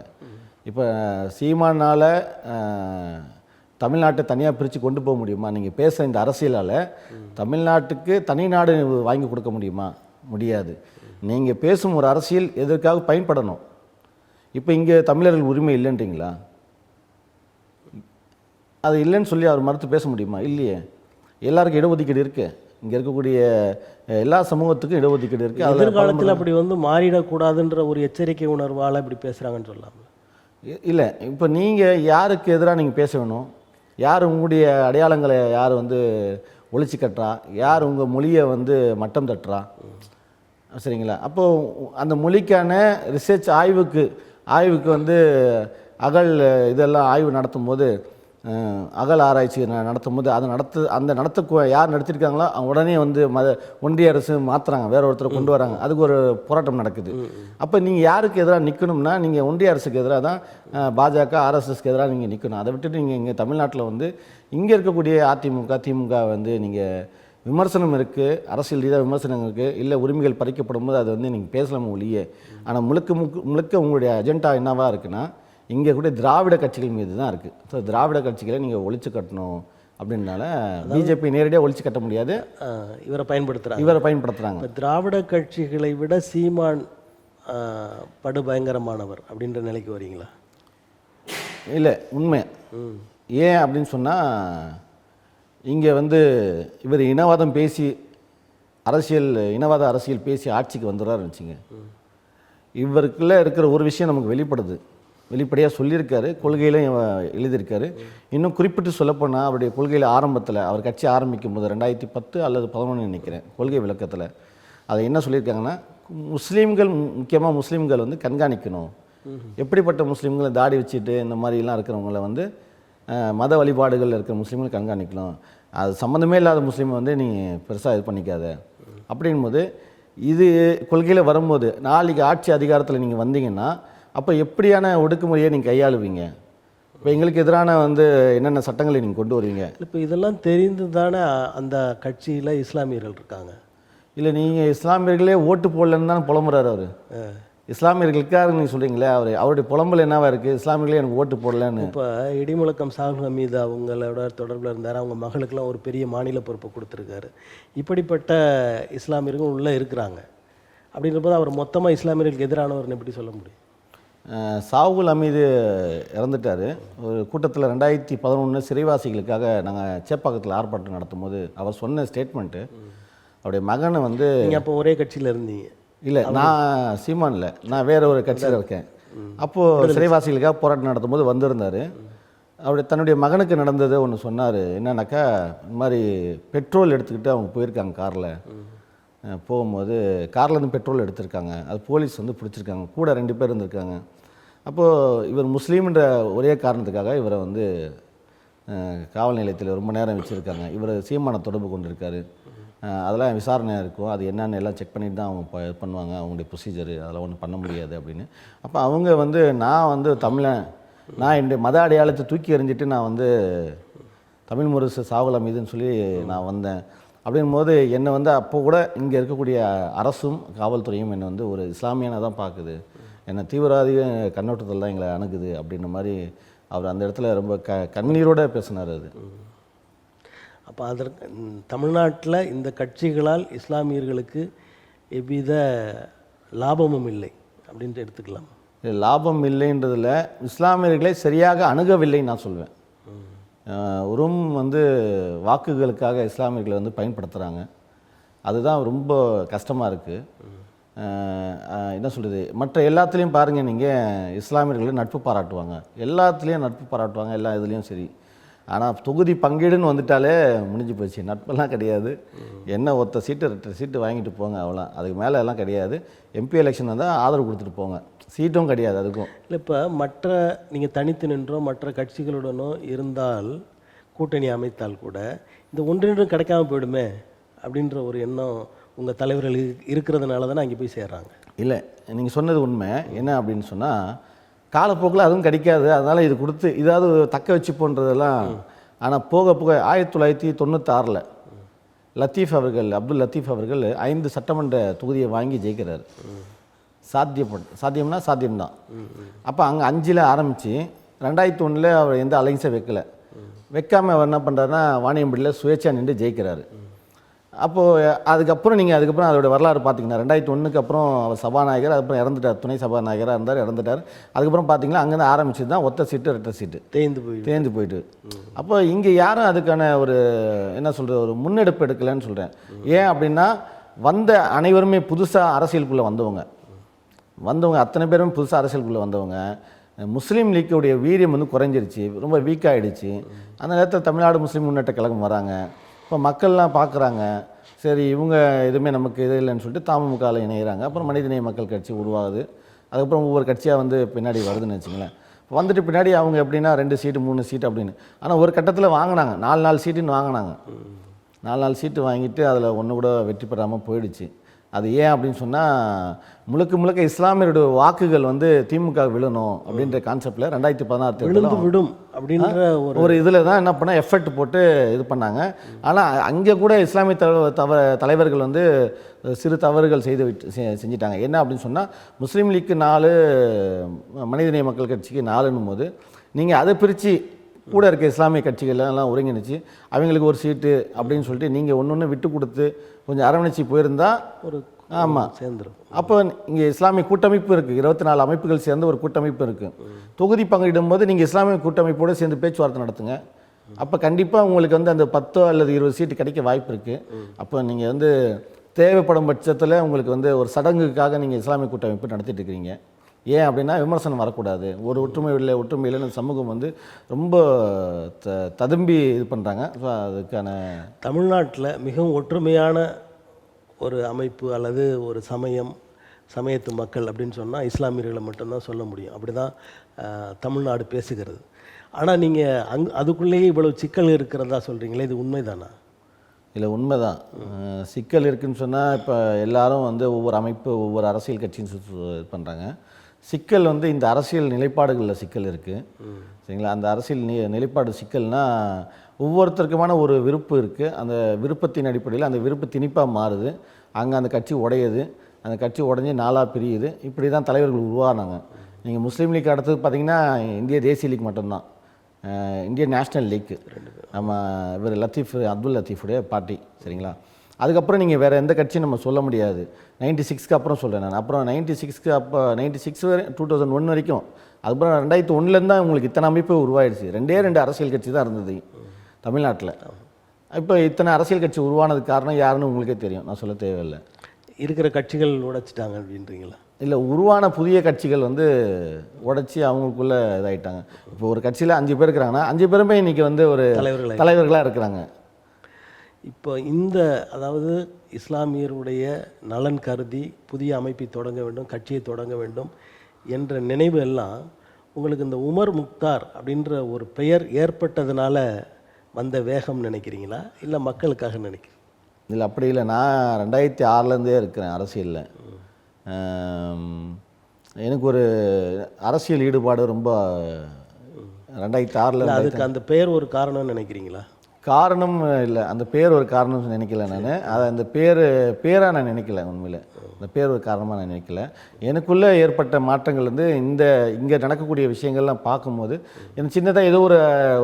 இப்போ சீமானால் தமிழ்நாட்டை தனியாக பிரித்து கொண்டு போக முடியுமா? நீங்கள் பேச இந்த அரசியலால் தமிழ்நாட்டுக்கு தனி நாடு வாங்கி கொடுக்க முடியுமா? முடியாது. நீங்கள் பேசும் ஒரு அரசியல் எதற்காக பயன்படணும்? இப்போ இங்கே தமிழர்கள் உரிமை இல்லைன்றீங்களா? அது இல்லைன்னு சொல்லி அவர் மறுத்து பேச முடியுமா? இல்லையே. எல்லாருக்கும் இடஒதுக்கீடு இருக்குது. இங்கே இருக்கக்கூடிய எல்லா சமூகத்துக்கும் இடஒதுக்கீடு இருக்குது. எதிர்காலத்தில் அப்படி வந்து மாறிடக்கூடாதுன்ற ஒரு எச்சரிக்கை உணர்வால் இப்படி பேசுகிறாங்கன்னு சொல்லலாம். இல்லை, இப்போ நீங்கள் யாருக்கு எதிராக நீங்கள் பேச வேணும்? யார் உங்களுடைய அடையாளங்களை யார் வந்து ஒழிச்சு கட்டுறா? யார் உங்கள் மொழியை வந்து மட்டம் தட்டுறா? சரிங்களா? அப்போது அந்த மொழிக்கான ரிசர்ச் ஆய்வுக்கு வந்து இதெல்லாம் ஆய்வு நடத்தும் போது, அகல் ஆராய்ச்சி நடத்தும் போது அதை யார் நடத்திருக்காங்களோ அவங்க உடனே வந்து ஒன்றிய அரசு மாற்றுறாங்க, வேற ஒருத்தரை கொண்டு வராங்க. அதுக்கு ஒரு போராட்டம் நடக்குது. அப்போ நீங்கள் யாருக்கு எதிராக நிற்கணும்னா நீங்கள் ஒன்றிய அரசுக்கு எதிராக தான், பாஜக ஆர்எஸ்எஸ்க்கு எதிராக நீங்கள் நிற்கணும். அதை விட்டுட்டு நீங்கள் இங்கே தமிழ்நாட்டில் வந்து இங்கே இருக்கக்கூடிய அதிமுக திமுக வந்து நீங்கள் விமர்சனம் இருக்குது, அரசியல் ரீதியாக விமர்சனம் இருக்குது, இல்லை உரிமைகள் பறிக்கப்படும் போது அதை வந்து நீங்கள் பேசலாம ஒழிய. ஆனால் முழுக்க உங்களுடைய அஜெண்டா என்னவாக இருக்குன்னா இங்கே கூட திராவிட கட்சிகள் மீது தான் இருக்குது. ஸோ திராவிட கட்சிகளை நீங்கள் ஒழிச்சு கட்டணும் அப்படின்னால பிஜேபி நேரடியாக ஒழிச்சு கட்ட முடியாது, இவரை பயன்படுத்துகிறாங்க. இப்போ திராவிட கட்சிகளை விட சீமான் படுபயங்கரமானவர் அப்படின்ற நிலைக்கு வரீங்களா? இல்லை, உண்மை. ஏன் அப்படின்னு சொன்னால் இங்கே வந்து இவர் இனவாத அரசியல் பேசி ஆட்சிக்கு வந்துடுறாருன்னு வச்சுங்க. இவருக்குள்ளே இருக்கிற ஒரு விஷயம் நமக்கு வெளிப்படையாக சொல்லியிருக்காரு, கொள்கையிலும் எழுதியிருக்காரு. இன்னும் குறிப்பிட்டு சொல்லப்போனால் அவருடைய கொள்கையில் ஆரம்பத்தில் அவர் கட்சி ஆரம்பிக்கும் போது 2010 அல்லது 2011 நினைக்கிறேன், கொள்கை விளக்கத்தில் அதை என்ன சொல்லியிருக்காங்கன்னா, முக்கியமாக முஸ்லீம்கள் வந்து கண்காணிக்கணும். எப்படிப்பட்ட முஸ்லீம்களை தாடி வச்சுட்டு இந்த மாதிரிலாம் இருக்கிறவங்கள வந்து மத வழிபாடுகளில் இருக்கிற முஸ்லீம்கள் கண்காணிக்கணும். அது சம்மந்தமே இல்லாத முஸ்லீமை வந்து நீ பெருசாக இது பண்ணிக்காத அப்படின்போது, இது கொள்கையில் வரும்போது நாளைக்கு ஆட்சி அதிகாரத்தில் நீங்கள் வந்தீங்கன்னா அப்போ எப்படியான ஒடுக்குமுறையை நீங்கள் கையாளுவீங்க? இப்போ எங்களுக்கு எதிரான வந்து என்னென்ன சட்டங்களை நீங்கள் கொண்டு வருவீங்க? இப்போ இதெல்லாம் தெரிந்து தானே அந்த கட்சியில் இஸ்லாமியர்கள் இருக்காங்க. இல்லை, நீங்கள் இஸ்லாமியர்களே ஓட்டு போடலன்னு தானே புலம்புறாரு அவர். இஸ்லாமியர்களுக்காக நீங்கள் சொல்கிறீங்களே, அவருடைய புலம்பல் என்னவா இருக்குது? இஸ்லாமியர்களே எனக்கு ஓட்டு போடலன்னு. இப்போ இடிமுழக்கம் சாகுல் ஹமீது அவங்களோட தொடர்பில் இருந்தார். அவங்க மகளுக்கெல்லாம் ஒரு பெரிய மாநில பொறுப்பை கொடுத்துருக்காரு. இப்படிப்பட்ட இஸ்லாமியர்கள் உள்ளே இருக்கிறாங்க. அப்படின்றபோது அவர் மொத்தமாக இஸ்லாமியர்களுக்கு எதிரானவர்னு எப்படி சொல்ல முடியும்? சாகுல் ஹமீது இறந்துட்டார். ஒரு கூட்டத்தில் 2011 சிறைவாசிகளுக்காக நாங்கள் சேப்பாக்கத்தில் ஆர்ப்பாட்டம் நடத்தும் போது அவர் சொன்ன ஸ்டேட்மெண்ட்டு, அவருடைய மகனை வந்து நீங்கள் அப்போ ஒரே கட்சியில் இருந்தீங்க? இல்லை, நான் சீமானில், நான் வேறு ஒரு கட்சியில் இருக்கேன். அப்போது சிறைவாசிகளுக்காக போராட்டம் நடத்தும் போது வந்திருந்தார். தன்னுடைய மகனுக்கு நடந்தது ஒன்று சொன்னார். என்னன்னாக்கா, இந்த மாதிரி பெட்ரோல் எடுத்துக்கிட்டு அவங்க போயிருக்காங்க காரில். போகும்போது கார்லேருந்து பெட்ரோல் எடுத்திருக்காங்க. அது போலீஸ் வந்து பிடிச்சிருக்காங்க. கூட 2 பேர் இருந்திருக்காங்க. அப்போது இவர் முஸ்லீம்ன்ற ஒரே காரணத்துக்காக இவரை வந்து காவல் நிலையத்தில் ரொம்ப நேரம் வச்சுருக்காங்க. இவர் சீமான தொடர்பு கொண்டிருக்காரு. அதெல்லாம் விசாரணையாக இருக்கும், அது என்னென்னு எல்லாம் செக் பண்ணிட்டு தான் அவங்க இது பண்ணுவாங்க, அவங்களுடைய ப்ரொசீஜரு, அதெல்லாம் ஒன்றும் பண்ண முடியாது அப்படின்னு. அப்போ அவங்க வந்து நான் வந்து தமிழன், நான் என்னுடைய மத அடையாளத்தை தூக்கி எறிஞ்சிட்டு நான் வந்து தமிழ் முரசு சாகுல் ஹமீதுன்னு சொல்லி நான் வந்தேன் அப்படிங்கும்போது, என்னை வந்து அப்போ கூட இங்கே இருக்கக்கூடிய அரசும் காவல்துறையும் என்னை வந்து ஒரு இஸ்லாமியனாக தான் பார்க்குது, என்னை தீவிரவாதி கண்ணோட்டத்தில் தான் எங்களை அணுகுது அப்படின்ற மாதிரி அவர் அந்த இடத்துல ரொம்ப கண்ணீரோடு பேசினார். அது அப்போ அதற்கு தமிழ்நாட்டில் இந்த கட்சிகளால் இஸ்லாமியர்களுக்கு எவ்வித லாபமும் இல்லை அப்படின்ட்டு எடுத்துக்கலாம். லாபம் இல்லைன்றதில் இஸ்லாமியர்களை சரியாக அணுகவில்லைன்னு நான் சொல்வேன். வந்து வாக்குகளுக்காக இஸ்லாமியர்களை வந்து பயன்படுத்துகிறாங்க. அதுதான் ரொம்ப கஷ்டமாக இருக்குது. என்ன சொல்கிறது, மற்ற எல்லாத்துலேயும் பாருங்கள், நீங்கள் இஸ்லாமியர்களை நட்பு பாராட்டுவாங்க, எல்லாத்துலேயும் நட்பு பாராட்டுவாங்க, எல்லா இதுலேயும் சரி. ஆனால் தொகுதி பங்கீடுன்னு வந்துட்டாலே முடிஞ்சு போச்சு. நட்பெல்லாம் கிடையாது. என்ன ஒருத்த சீட்டு 2 சீட்டு வாங்கிட்டு போங்க, அவ்வளோ. அதுக்கு மேலே எல்லாம் கிடையாது. எம்பி எலெக்ஷன் வந்தால் ஆதரவு கொடுத்துட்டு போங்க, சீட்டும் கிடையாது அதுக்கும். இல்லை, இப்போ மற்ற நீங்கள் தனித்து நின்றோ மற்ற கட்சிகளுடனோ இருந்தால், கூட்டணி அமைத்தால் கூட இந்த ஒன்றினும் கிடைக்காம போயிடுமே அப்படின்ற ஒரு எண்ணம் உங்கள் தலைவர்கள் இருக்கிறதுனால தானே அங்கே போய் சேர்றாங்க. இல்லை, நீங்கள் சொன்னது உண்மை. என்ன அப்படின்னு சொன்னால், காலப்போக்கில் அதுவும் கிடைக்காது, அதனால் இது கொடுத்து இதாவது தக்க வச்சு போன்றதெல்லாம். ஆனால் போக போக 1996 அப்துல் லத்தீஃப் அவர்கள் 5 சட்டமன்ற தொகுதியை வாங்கி ஜெயிக்கிறார். சாத்தியம்தான். அப்போ அங்கே 5ல் ஆரம்பித்து 2001 அவர் எந்த அலைன்ஸை வைக்கலை. வைக்காமல் அவர் என்ன பண்ணுறாருன்னா வாணியம்படியில் சுயேட்சையாக நின்று ஜெயிக்கிறாரு. அப்போது அதுக்கப்புறம் அதோட வரலாறு பார்த்தீங்கன்னா 2001 அப்புறம் அவர் சபாநாயகர், அதுக்கப்புறம் இறந்துட்டார், துணை சபாநாயகராக இருந்தார், இறந்துட்டார். அதுக்கப்புறம் பார்த்தீங்கன்னா அங்கேருந்து ஆரம்பிச்சது தான் ஒத்த சீட்டு ரெட்டை சீட்டு தேய்ந்து போயிட்டு. அப்போ இங்கே யாரும் அதுக்கான ஒரு என்ன சொல்கிறது ஒரு முன்னெடுப்பு எடுக்கலைன்னு சொல்கிறேன். ஏன் அப்படின்னா வந்த அனைவருமே புதுசாக அரசியலுக்குள்ளே வந்தவங்க அத்தனை பேரும் புதுசாக அரசியலுக்குள்ளே வந்தவங்க. முஸ்லீம் லீக்குடைய வீரியம் வந்து குறைஞ்சிருச்சு, ரொம்ப வீக்காகிடுச்சு. அந்த நேரத்தில் தமிழ்நாடு முஸ்லீம் முன்னேற்ற கழகம் வராங்க. இப்போ மக்கள்லாம் பார்க்குறாங்க, சரி இவங்க எதுவுமே நமக்கு இது இல்லைன்னு சொல்லிட்டு தமுகவில் இணைகிறாங்க. அப்புறம் மனிதநேய மக்கள் கட்சி உருவாகுது. அதுக்கப்புறம் ஒவ்வொரு கட்சியாக வந்து பின்னாடி வருதுன்னு வச்சுங்களேன். வந்துட்டு பின்னாடி அவங்க எப்படின்னா 2 சீட்டு 3 சீட்டு அப்படின்னு. ஆனால் ஒரு கட்டத்தில் வாங்கினாங்க 4 சீட்டுன்னு வாங்கினாங்க. 4 சீட்டு வாங்கிட்டு அதில் ஒன்று கூட வெற்றி பெறாமல் போயிடுச்சு. அது ஏன் அப்படின்னு சொன்னால் முழுக்க இஸ்லாமியருடைய வாக்குகள் வந்து திமுக விழணும் அப்படின்ற கான்செப்டில் 2016 விடும் அப்படின்ற ஒரு இதில் தான் என்ன பண்ணால் எஃபர்ட் போட்டு இது பண்ணாங்க. ஆனால் அங்கே கூட இஸ்லாமிய தலைவர்கள் வந்து சிறு தவறுகள் செஞ்சிட்டாங்க. என்ன அப்படின்னு சொன்னால் முஸ்லீம் லீக்கு 4, மனிதநேய மக்கள் கட்சிக்கு 4ன்னும் போது நீங்கள் அதை பிரித்து கூட இருக்க இஸ்லாமிய கட்சிகள்லாம் ஒருங்கிணைச்சு அவங்களுக்கு ஒரு சீட்டு அப்படின்னு சொல்லிட்டு நீங்கள் ஒன்று விட்டு கொடுத்து கொஞ்சம் அரவணைச்சி போயிருந்தா ஒரு ஆமாம் சேர்ந்துடும். அப்போ இங்கே இஸ்லாமிய கூட்டமைப்பு இருக்குது, 24 அமைப்புகள் சேர்ந்து ஒரு கூட்டமைப்பு இருக்குது. தொகுதி பங்கிடும் போது நீங்கள் இஸ்லாமிய கூட்டமைப்போடு சேர்ந்து பேச்சுவார்த்தை நடத்துங்க. அப்போ கண்டிப்பாக உங்களுக்கு வந்து அந்த 10 அல்லது 20 சீட்டு கிடைக்க வாய்ப்பு இருக்குது. அப்போ நீங்கள் வந்து தேவைப்படும் பட்சத்தில் உங்களுக்கு வந்து ஒரு சடங்குக்காக நீங்கள் இஸ்லாமிய கூட்டமைப்பு நடத்திட்டு இருக்கிறீங்க. ஏன் அப்படின்னா விமர்சனம் வரக்கூடாது, ஒரு ஒற்றுமை இல்லைன்னு சமூகம் வந்து ரொம்ப ததும்பி இது பண்ணுறாங்க. ஸோ அதுக்கான தமிழ்நாட்டில் மிகவும் ஒற்றுமையான ஒரு அமைப்பு அல்லது ஒரு சமயத்து மக்கள் அப்படின்னு சொன்னால் இஸ்லாமியர்களை மட்டும்தான் சொல்ல முடியும். அப்படி தான் தமிழ்நாடு பேசுகிறது. ஆனால் நீங்கள் அதுக்குள்ளேயே இவ்வளவு சிக்கல் இருக்கிறதா சொல்கிறீங்களே, இது உண்மைதானா? இல்லை, உண்மைதான். சிக்கல் இருக்குதுன்னு சொன்னால் இப்போ எல்லாரும் வந்து ஒவ்வொரு அமைப்பு ஒவ்வொரு அரசியல் கட்சின்னு இது பண்ணுறாங்க. சிக்கல் வந்து இந்த அரசியல் நிலைப்பாடுகளில் சிக்கல் இருக்குது, சரிங்களா? அந்த அரசியல் நிலைப்பாடு சிக்கல்னால் ஒவ்வொருத்தருக்குமான ஒரு விருப்பம் இருக்குது. அந்த விருப்பத்தின் அடிப்படையில் அந்த விருப்ப திணிப்பாக மாறுது. அங்கே அந்த கட்சி உடையுது, அந்த கட்சி உடஞ்சி 4ஆக பிரியுது. இப்படி தான் தலைவர்கள் உருவானாங்க. நீங்கள் முஸ்லீம் லீக் அடுத்தது பார்த்தீங்கன்னா இந்திய தேசிய லீக் மட்டும்தான், இந்தியன் நேஷ்னல் லீக்கு நம்ம இவர் அப்துல் லத்தீஃபுடைய பார்ட்டி, சரிங்களா? அதுக்கப்புறம் நீங்கள் வேறு எந்த கட்சியும் நம்ம சொல்ல முடியாது. 96க்கு அப்புறம் சொல்கிறேன் நான். அப்புறம் 96க்கு அப்போ 96 வரை 2001 வரைக்கும், அதுக்கப்புறம் 2001 தான் உங்களுக்கு இத்தனை அமைப்பு உருவாயிடுச்சு. 2 அரசியல் கட்சி தான் இருந்தது தமிழ்நாட்டில். இப்போ இத்தனை அரசியல் கட்சி உருவானதுக்கு காரணம் யாருன்னு உங்களுக்கே தெரியும், நான் சொல்ல தேவையில்லை. இருக்கிற கட்சிகள் உடைச்சிட்டாங்க அப்படின்றீங்களா? இல்லை, உருவான புதிய கட்சிகள் வந்து உடைச்சி அவங்களுக்குள்ளே இதாகிட்டாங்க. இப்போ ஒரு கட்சியில் 5 பேர் இருக்கிறாங்கன்னா 5 பேருமே இன்றைக்கி வந்து ஒரு தலைவர்களாக இருக்கிறாங்க. இப்போ அதாவது இஸ்லாமியருடைய நலன் கருதி புதிய அமைப்பை தொடங்க வேண்டும், கட்சியை தொடங்க வேண்டும் என்ற நினைவு எல்லாம் உங்களுக்கு இந்த உமர் முக்தார் அப்படின்ற ஒரு பெயர் ஏற்பட்டதுனால வந்த வேகம் நினைக்கிறீங்களா, இல்லை மக்களுக்காக நினைக்கிறீங்க? இல்லை, அப்படி இல்லை. நான் 2006லேருந்தே இருக்கிறேன் அரசியலில். எனக்கு ஒரு அரசியல் ஈடுபாடு ரொம்ப 2006. அதுக்கு அந்த பெயர் ஒரு காரணம்னு நினைக்கிறீங்களா? காரணம் இல்லை, அந்த பேர் ஒரு காரணம் நினைக்கல நான். அதை அந்த பேராக நான் நினைக்கல. உண்மையில் அந்த பேர் ஒரு காரணமாக நான் நினைக்கல. எனக்குள்ளே ஏற்பட்ட மாற்றங்கள் வந்து இங்கே நடக்கக்கூடிய விஷயங்கள்லாம் பார்க்கும்போது எனக்கு சின்னதாக ஏதோ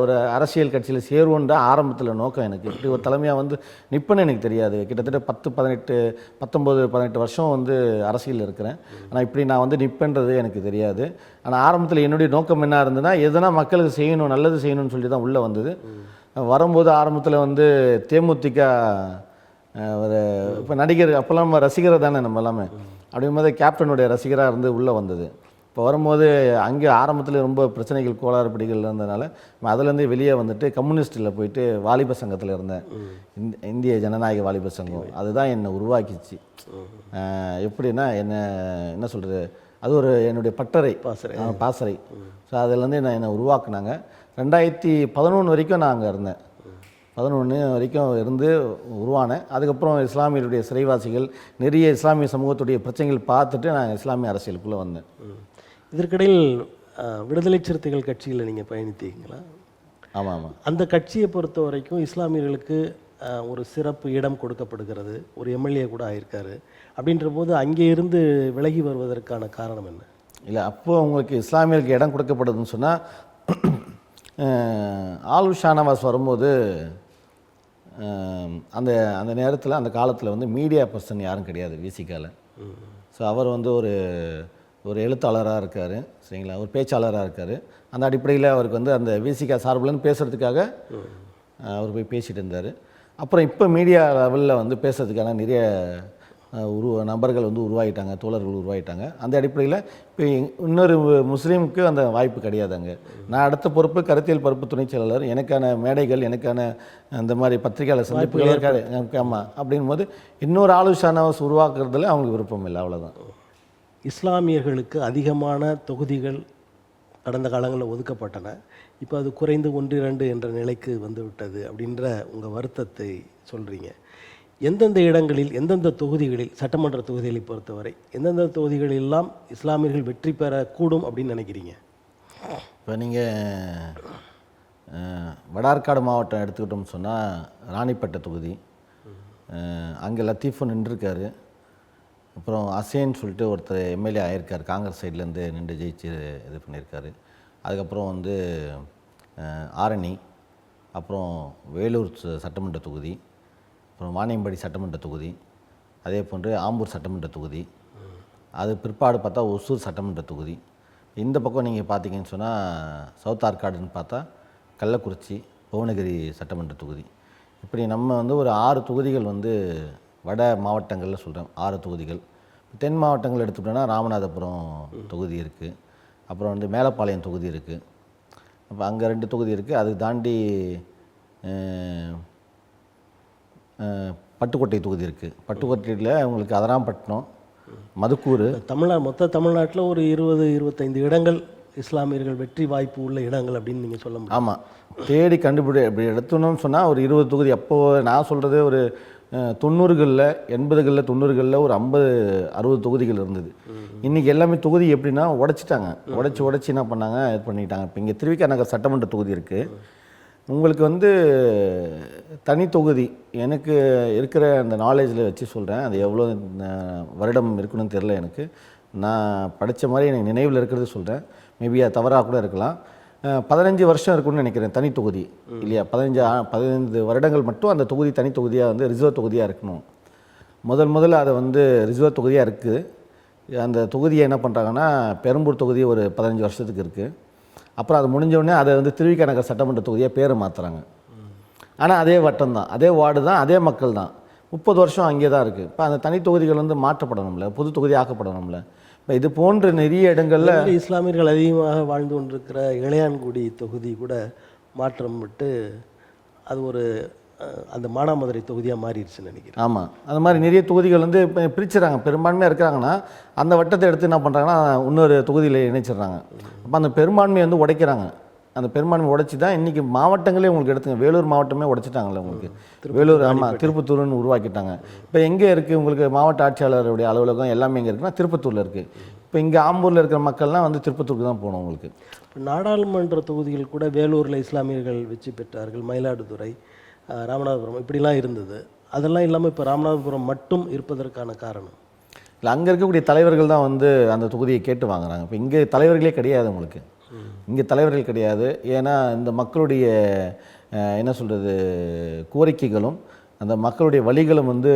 ஒரு அரசியல் கட்சியில் சேருவோன்ற ஆரம்பத்தில் நோக்கம். எனக்கு இப்படி ஒரு தலைமையாக வந்து நிற்பேன்னு எனக்கு தெரியாது. கிட்டத்தட்ட 19 வருஷம் வந்து அரசியலில் இருக்கிறேன். ஆனால் இப்படி நான் வந்து நிற்பேன்றது எனக்கு தெரியாது. ஆனால் ஆரம்பத்தில் என்னுடைய நோக்கம் என்ன இருந்ததுன்னா, எதனா மக்களுக்கு செய்யணும், நல்லது செய்யணும்னு சொல்லி தான் உள்ளே வந்தது. வரும்போது ஆரம்பத்தில் வந்து தேமுதிக ஒரு இப்போ நடிகர், அப்போல்லாம் நம்ம ரசிகர் தானே நம்ம எல்லாமே. அப்படிங்கும்போது கேப்டனுடைய ரசிகராக இருந்து உள்ளே வந்தது. இப்போ வரும்போது அங்கே ஆரம்பத்தில் ரொம்ப பிரச்சனைகள் கோளாறுபடிகள் இருந்ததுனால அதுலேருந்து வெளியே வந்துட்டு கம்யூனிஸ்டில் போயிட்டு வாலிப சங்கத்தில் இருந்தேன், இந்திய ஜனநாயக வாலிப சங்கம். அதுதான் என்னை உருவாக்கிச்சு. எப்படின்னா என்ன சொல்கிறது, அது ஒரு என்னுடைய பட்டறை பாசறை. ஸோ அதிலேருந்து என்னை உருவாக்குனாங்க. 2011 வரைக்கும் நான் அங்கே இருந்தேன். 11 வரைக்கும் இருந்து உருவானேன். அதுக்கப்புறம் இஸ்லாமியருடைய சிறைவாசிகள் நிறைய இஸ்லாமிய சமூகத்துடைய பிரச்சனைகள் பார்த்துட்டு நான் இஸ்லாமிய அரசியலுக்குள்ளே வந்தேன். இதற்கிடையில் விடுதலை சிறுத்தைகள் கட்சியில் நீங்கள் பயணித்தீங்களா? ஆமாம். அந்த கட்சியை பொறுத்த வரைக்கும் இஸ்லாமியர்களுக்கு ஒரு சிறப்பு இடம் கொடுக்கப்படுகிறது, ஒரு எம்எல்ஏ கூட ஆயிருக்காரு. அப்படின்ற போது அங்கே இருந்து விலகி வருவதற்கான காரணம் என்ன? இல்லை, அப்போது உங்களுக்கு இஸ்லாமியர்களுக்கு இடம் கொடுக்கப்படுதுன்னு சொன்னால் ஆலு ஷானவாஸ் வரும்போது அந்த அந்த நேரத்தில் அந்த காலத்தில் வந்து மீடியா பர்சன் யாரும் கிடையாது விசிகாவில். ஸோ அவர் வந்து ஒரு எழுத்தாளராக இருக்கார், சரிங்களா, ஒரு பேச்சாளராக இருக்கார். அந்த அடிப்படையில் அவருக்கு வந்து அந்த விசிகா சார்பில்னு பேசுகிறதுக்காக அவர் போய் பேசிகிட்டு இருந்தார். அப்புறம் இப்போ மீடியா லெவலில் வந்து பேசுகிறதுக்கான நிறைய நபர்கள் வந்து உருவாகிட்டாங்க, தோழர்கள் உருவாகிட்டாங்க. அந்த அடிப்படையில் இப்போ இன்னொரு முஸ்லீமுக்கு அந்த வாய்ப்பு கிடையாது. அங்கே நான் அடுத்த பொறுப்பு கருத்தியல் பொறுப்பு துணைச் செயலாளர், எனக்கான மேடைகள், எனக்கான அந்த மாதிரி பத்திரிகையாளர் சந்திப்புகள் ஆமாம். அப்படிங்கும்போது இன்னொரு ஆலோசனாவை உருவாக்குறதுல அவங்களுக்கு விருப்பம் இல்லை, அவ்வளோதான். இஸ்லாமியர்களுக்கு அதிகமான தொகுதிகள் கடந்த காலங்களில் ஒதுக்கப்பட்டன. இப்போ அது குறைந்து 1-2 என்ற நிலைக்கு வந்து விட்டது அப்படின்ற உங்கள் வருத்தத்தை சொல்கிறீங்க. எந்தெந்த இடங்களில், எந்தெந்த தொகுதிகளில், சட்டமன்ற தொகுதிகளை பொறுத்தவரை எந்தெந்த தொகுதிகளெல்லாம் இஸ்லாமியர்கள் வெற்றி பெறக்கூடும் அப்படின்னு நினைக்கிறீங்க? இப்போ நீங்கள் வடார்காடு மாவட்டம் எடுத்துக்கிட்டோம்னு சொன்னால் ராணிப்பேட்டை தொகுதி, அங்கே லத்தீஃபும் நின்றுருக்காரு. அப்புறம் அசேன்னு சொல்லிட்டு ஒருத்தர் எம்எல்ஏ ஆயிருக்கார், காங்கிரஸ் சைட்லேருந்து நின்று ஜெயிச்சு இது பண்ணியிருக்காரு. அதுக்கப்புறம் வந்து ஆரணி, அப்புறம் வேலூர் சட்டமன்ற தொகுதி, அப்புறம் வாணியம்பாடி சட்டமன்ற தொகுதி, அதே போன்று ஆம்பூர் சட்டமன்ற தொகுதி, அது பிற்பாடு பார்த்தா ஒசூர் சட்டமன்ற தொகுதி. இந்த பக்கம் நீங்கள் பார்த்தீங்கன்னு சொன்னால் சவுத் ஆர்காடுன்னு பார்த்தா கள்ளக்குறிச்சி, புவனகிரி சட்டமன்ற தொகுதி. இப்படி நம்ம வந்து ஒரு 6 தொகுதிகள் வந்து வட மாவட்டங்களில் சொல்கிறேன், 6 தொகுதிகள். தென் மாவட்டங்கள் எடுத்துக்கிட்டோன்னா ராமநாதபுரம் தொகுதி இருக்குது, அப்புறம் வந்து மேலப்பாளையம் தொகுதி இருக்குது, அப்போ அங்கே 2 தொகுதி இருக்குது. அது தாண்டி பட்டுக்கோட்டை தொகுதி இருக்குது. பட்டுக்கோட்டையில் உங்களுக்கு அதராம்பட்டினம், மதுக்கூர். மொத்த தமிழ்நாட்டில் ஒரு 20-25 இடங்கள் இஸ்லாமியர்கள் வெற்றி வாய்ப்பு உள்ள இடங்கள் அப்படின்னு நீங்கள் சொல்ல முடியும். ஆமாம், தேடி கண்டுபிடி இப்படி எடுத்தோன்னு சொன்னால் ஒரு 20 தொகுதி. அப்போது நான் சொல்கிறது ஒரு 90களில் 80களில் 90களில் ஒரு 50-60 தொகுதிகள் இருந்தது. இன்றைக்கி எல்லாமே தொகுதி எப்படின்னா உடைச்சிட்டாங்க, உடைச்சி என்ன பண்ணாங்க, இது பண்ணிட்டாங்க. இப்போ இங்கே திருவிக நகர் சட்டமன்ற தொகுதி இருக்குது. உங்களுக்கு வந்து தனி தொகுதி எனக்கு இருக்கிற அந்த நாலேஜில் வச்சு சொல்கிறேன், அது எவ்வளோ வருடம் இருக்கணும்னு தெரில எனக்கு. நான் படித்த மாதிரி எனக்கு நினைவில் இருக்கிறது சொல்கிறேன், மேபி அது தவறாக கூட இருக்கலாம். 15 வருஷம் இருக்குன்னு நினைக்கிறேன் தனி தொகுதி, இல்லையா? 15 வருடங்கள் மட்டும் அந்த தொகுதி தனி தொகுதியாக வந்து ரிசர்வ் தொகுதியாக இருக்கணும். முதல்ல அதை வந்து ரிசர்வ் தொகுதியாக இருக்குது. அந்த தொகுதியை என்ன பண்ணுறாங்கன்னா, பெரம்பூர் தொகுதி ஒரு 15 வருஷத்துக்கு இருக்குது. அப்புறம் அது முடிஞ்சவுடனே அதை வந்து திருவிக நகர் சட்டமன்ற தொகுதியாக பேரை மாற்றுறாங்க. ஆனால் அதே வட்டம் தான், அதே வார்டு தான், அதே மக்கள் தான். 30 வருஷம் அங்கே தான் இருக்குது. இப்போ அந்த தனி தொகுதிகள் வந்து மாற்றப்படணும்ல, புது தொகுதி ஆக்கப்படணும்ல. இப்போ இது போன்ற நிறைய இடங்களில் இஸ்லாமியர்கள் அதிகமாக வாழ்ந்து கொண்டிருக்கிற இளையான்குடி தொகுதி கூட மாற்றம் விட்டு அது ஒரு அந்த மானாமதுரை தொகுதியாக மாறிடுச்சுன்னு நினைக்கிறேன். ஆமாம், அந்த மாதிரி நிறைய தொகுதிகள் வந்து இப்போ பிரிச்சுறாங்க. பெரும்பான்மையாக இருக்கிறாங்கன்னா அந்த வட்டத்தை எடுத்து என்ன பண்ணுறாங்கன்னா இன்னொரு தொகுதியில் இணைச்சிடுறாங்க. அப்போ அந்த பெரும்பான்மையை வந்து உடைக்கிறாங்க. அந்த பெரும்பான்மை உடைச்சி தான் இன்றைக்கி மாவட்டங்களே உங்களுக்கு எடுத்துங்க. வேலூர் மாவட்டமே உடைச்சிட்டாங்கல்ல உங்களுக்கு. வேலூர், ஆமாம், திருப்பத்தூர்னு உருவாக்கிட்டாங்க. இப்போ எங்கே இருக்குது உங்களுக்கு மாவட்ட ஆட்சியாளருடைய அலுவலகம் எல்லாமே எங்கே இருக்குன்னா திருப்பத்தூரில் இருக்குது. இப்போ இங்கே ஆம்பூரில் இருக்கிற மக்கள்லாம் வந்து திருப்பத்தூருக்கு தான் போகணும் உங்களுக்கு. இப்போ நாடாளுமன்ற தொகுதிகள் கூட வேலூரில் இஸ்லாமியர்கள் வெற்றி பெற்றார்கள், மயிலாடுதுறை, ராமநாதபுரம் இப்படிலாம் இருந்தது. அதெல்லாம் இல்லாமல் இப்போ ராமநாதபுரம் மட்டும் இருப்பதற்கான காரணம் இல்லை, அங்கே இருக்கக்கூடிய தலைவர்கள் தான் வந்து அந்த தொகுதியை கேட்டு வாங்குறாங்க. இப்போ இங்கே தலைவர்களே கிடையாது உங்களுக்கு, இங்கே தலைவர்கள் கிடையாது. ஏன்னா இந்த மக்களுடைய என்ன சொல்கிறது கோரிக்கைகளும் அந்த மக்களுடைய வழிகளும் வந்து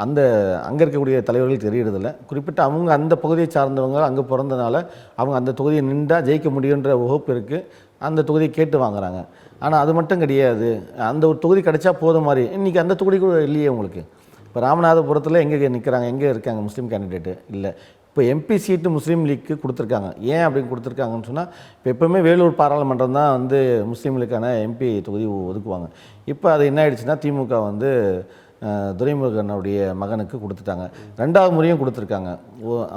அந்த அங்கே இருக்கக்கூடிய தலைவர்களுக்கு தெரியறதில்ல. குறிப்பிட்ட அவங்க அந்த பகுதியை சார்ந்தவங்க அங்கே பிறந்தனால அவங்க அந்த தொகுதியை நின்றா ஜெயிக்க முடியுன்ற வகுப்பு இருக்குது, அந்த தொகுதியை கேட்டு வாங்குறாங்க. ஆனால் அது மட்டும் கிடையாது, அந்த ஒரு தொகுதி கிடைச்சா போதும் மாதிரி. இன்றைக்கி அந்த தொகுதி கூட இல்லையே உங்களுக்கு. இப்போ ராமநாதபுரத்தில் எங்கே நிற்கிறாங்க, எங்கே இருக்காங்க முஸ்லீம் கேண்டிடேட்டு இல்லை. இப்போ எம்பி சீட்டு முஸ்லீம் லீக்கு கொடுத்துருக்காங்க. ஏன் அப்படின்னு கொடுத்துருக்காங்கன்னு சொன்னால், இப்போ எப்போவுமே வேலூர் பாராளுமன்றம் தான் வந்து முஸ்லீம்களுக்கான எம்பி தொகுதி ஒதுக்குவாங்க. இப்போ அது என்ன ஆயிடுச்சுன்னா திமுக வந்து துரைமுருகனுடைய மகனுக்கு கொடுத்துட்டாங்க. 2வது முறையும் கொடுத்துருக்காங்க.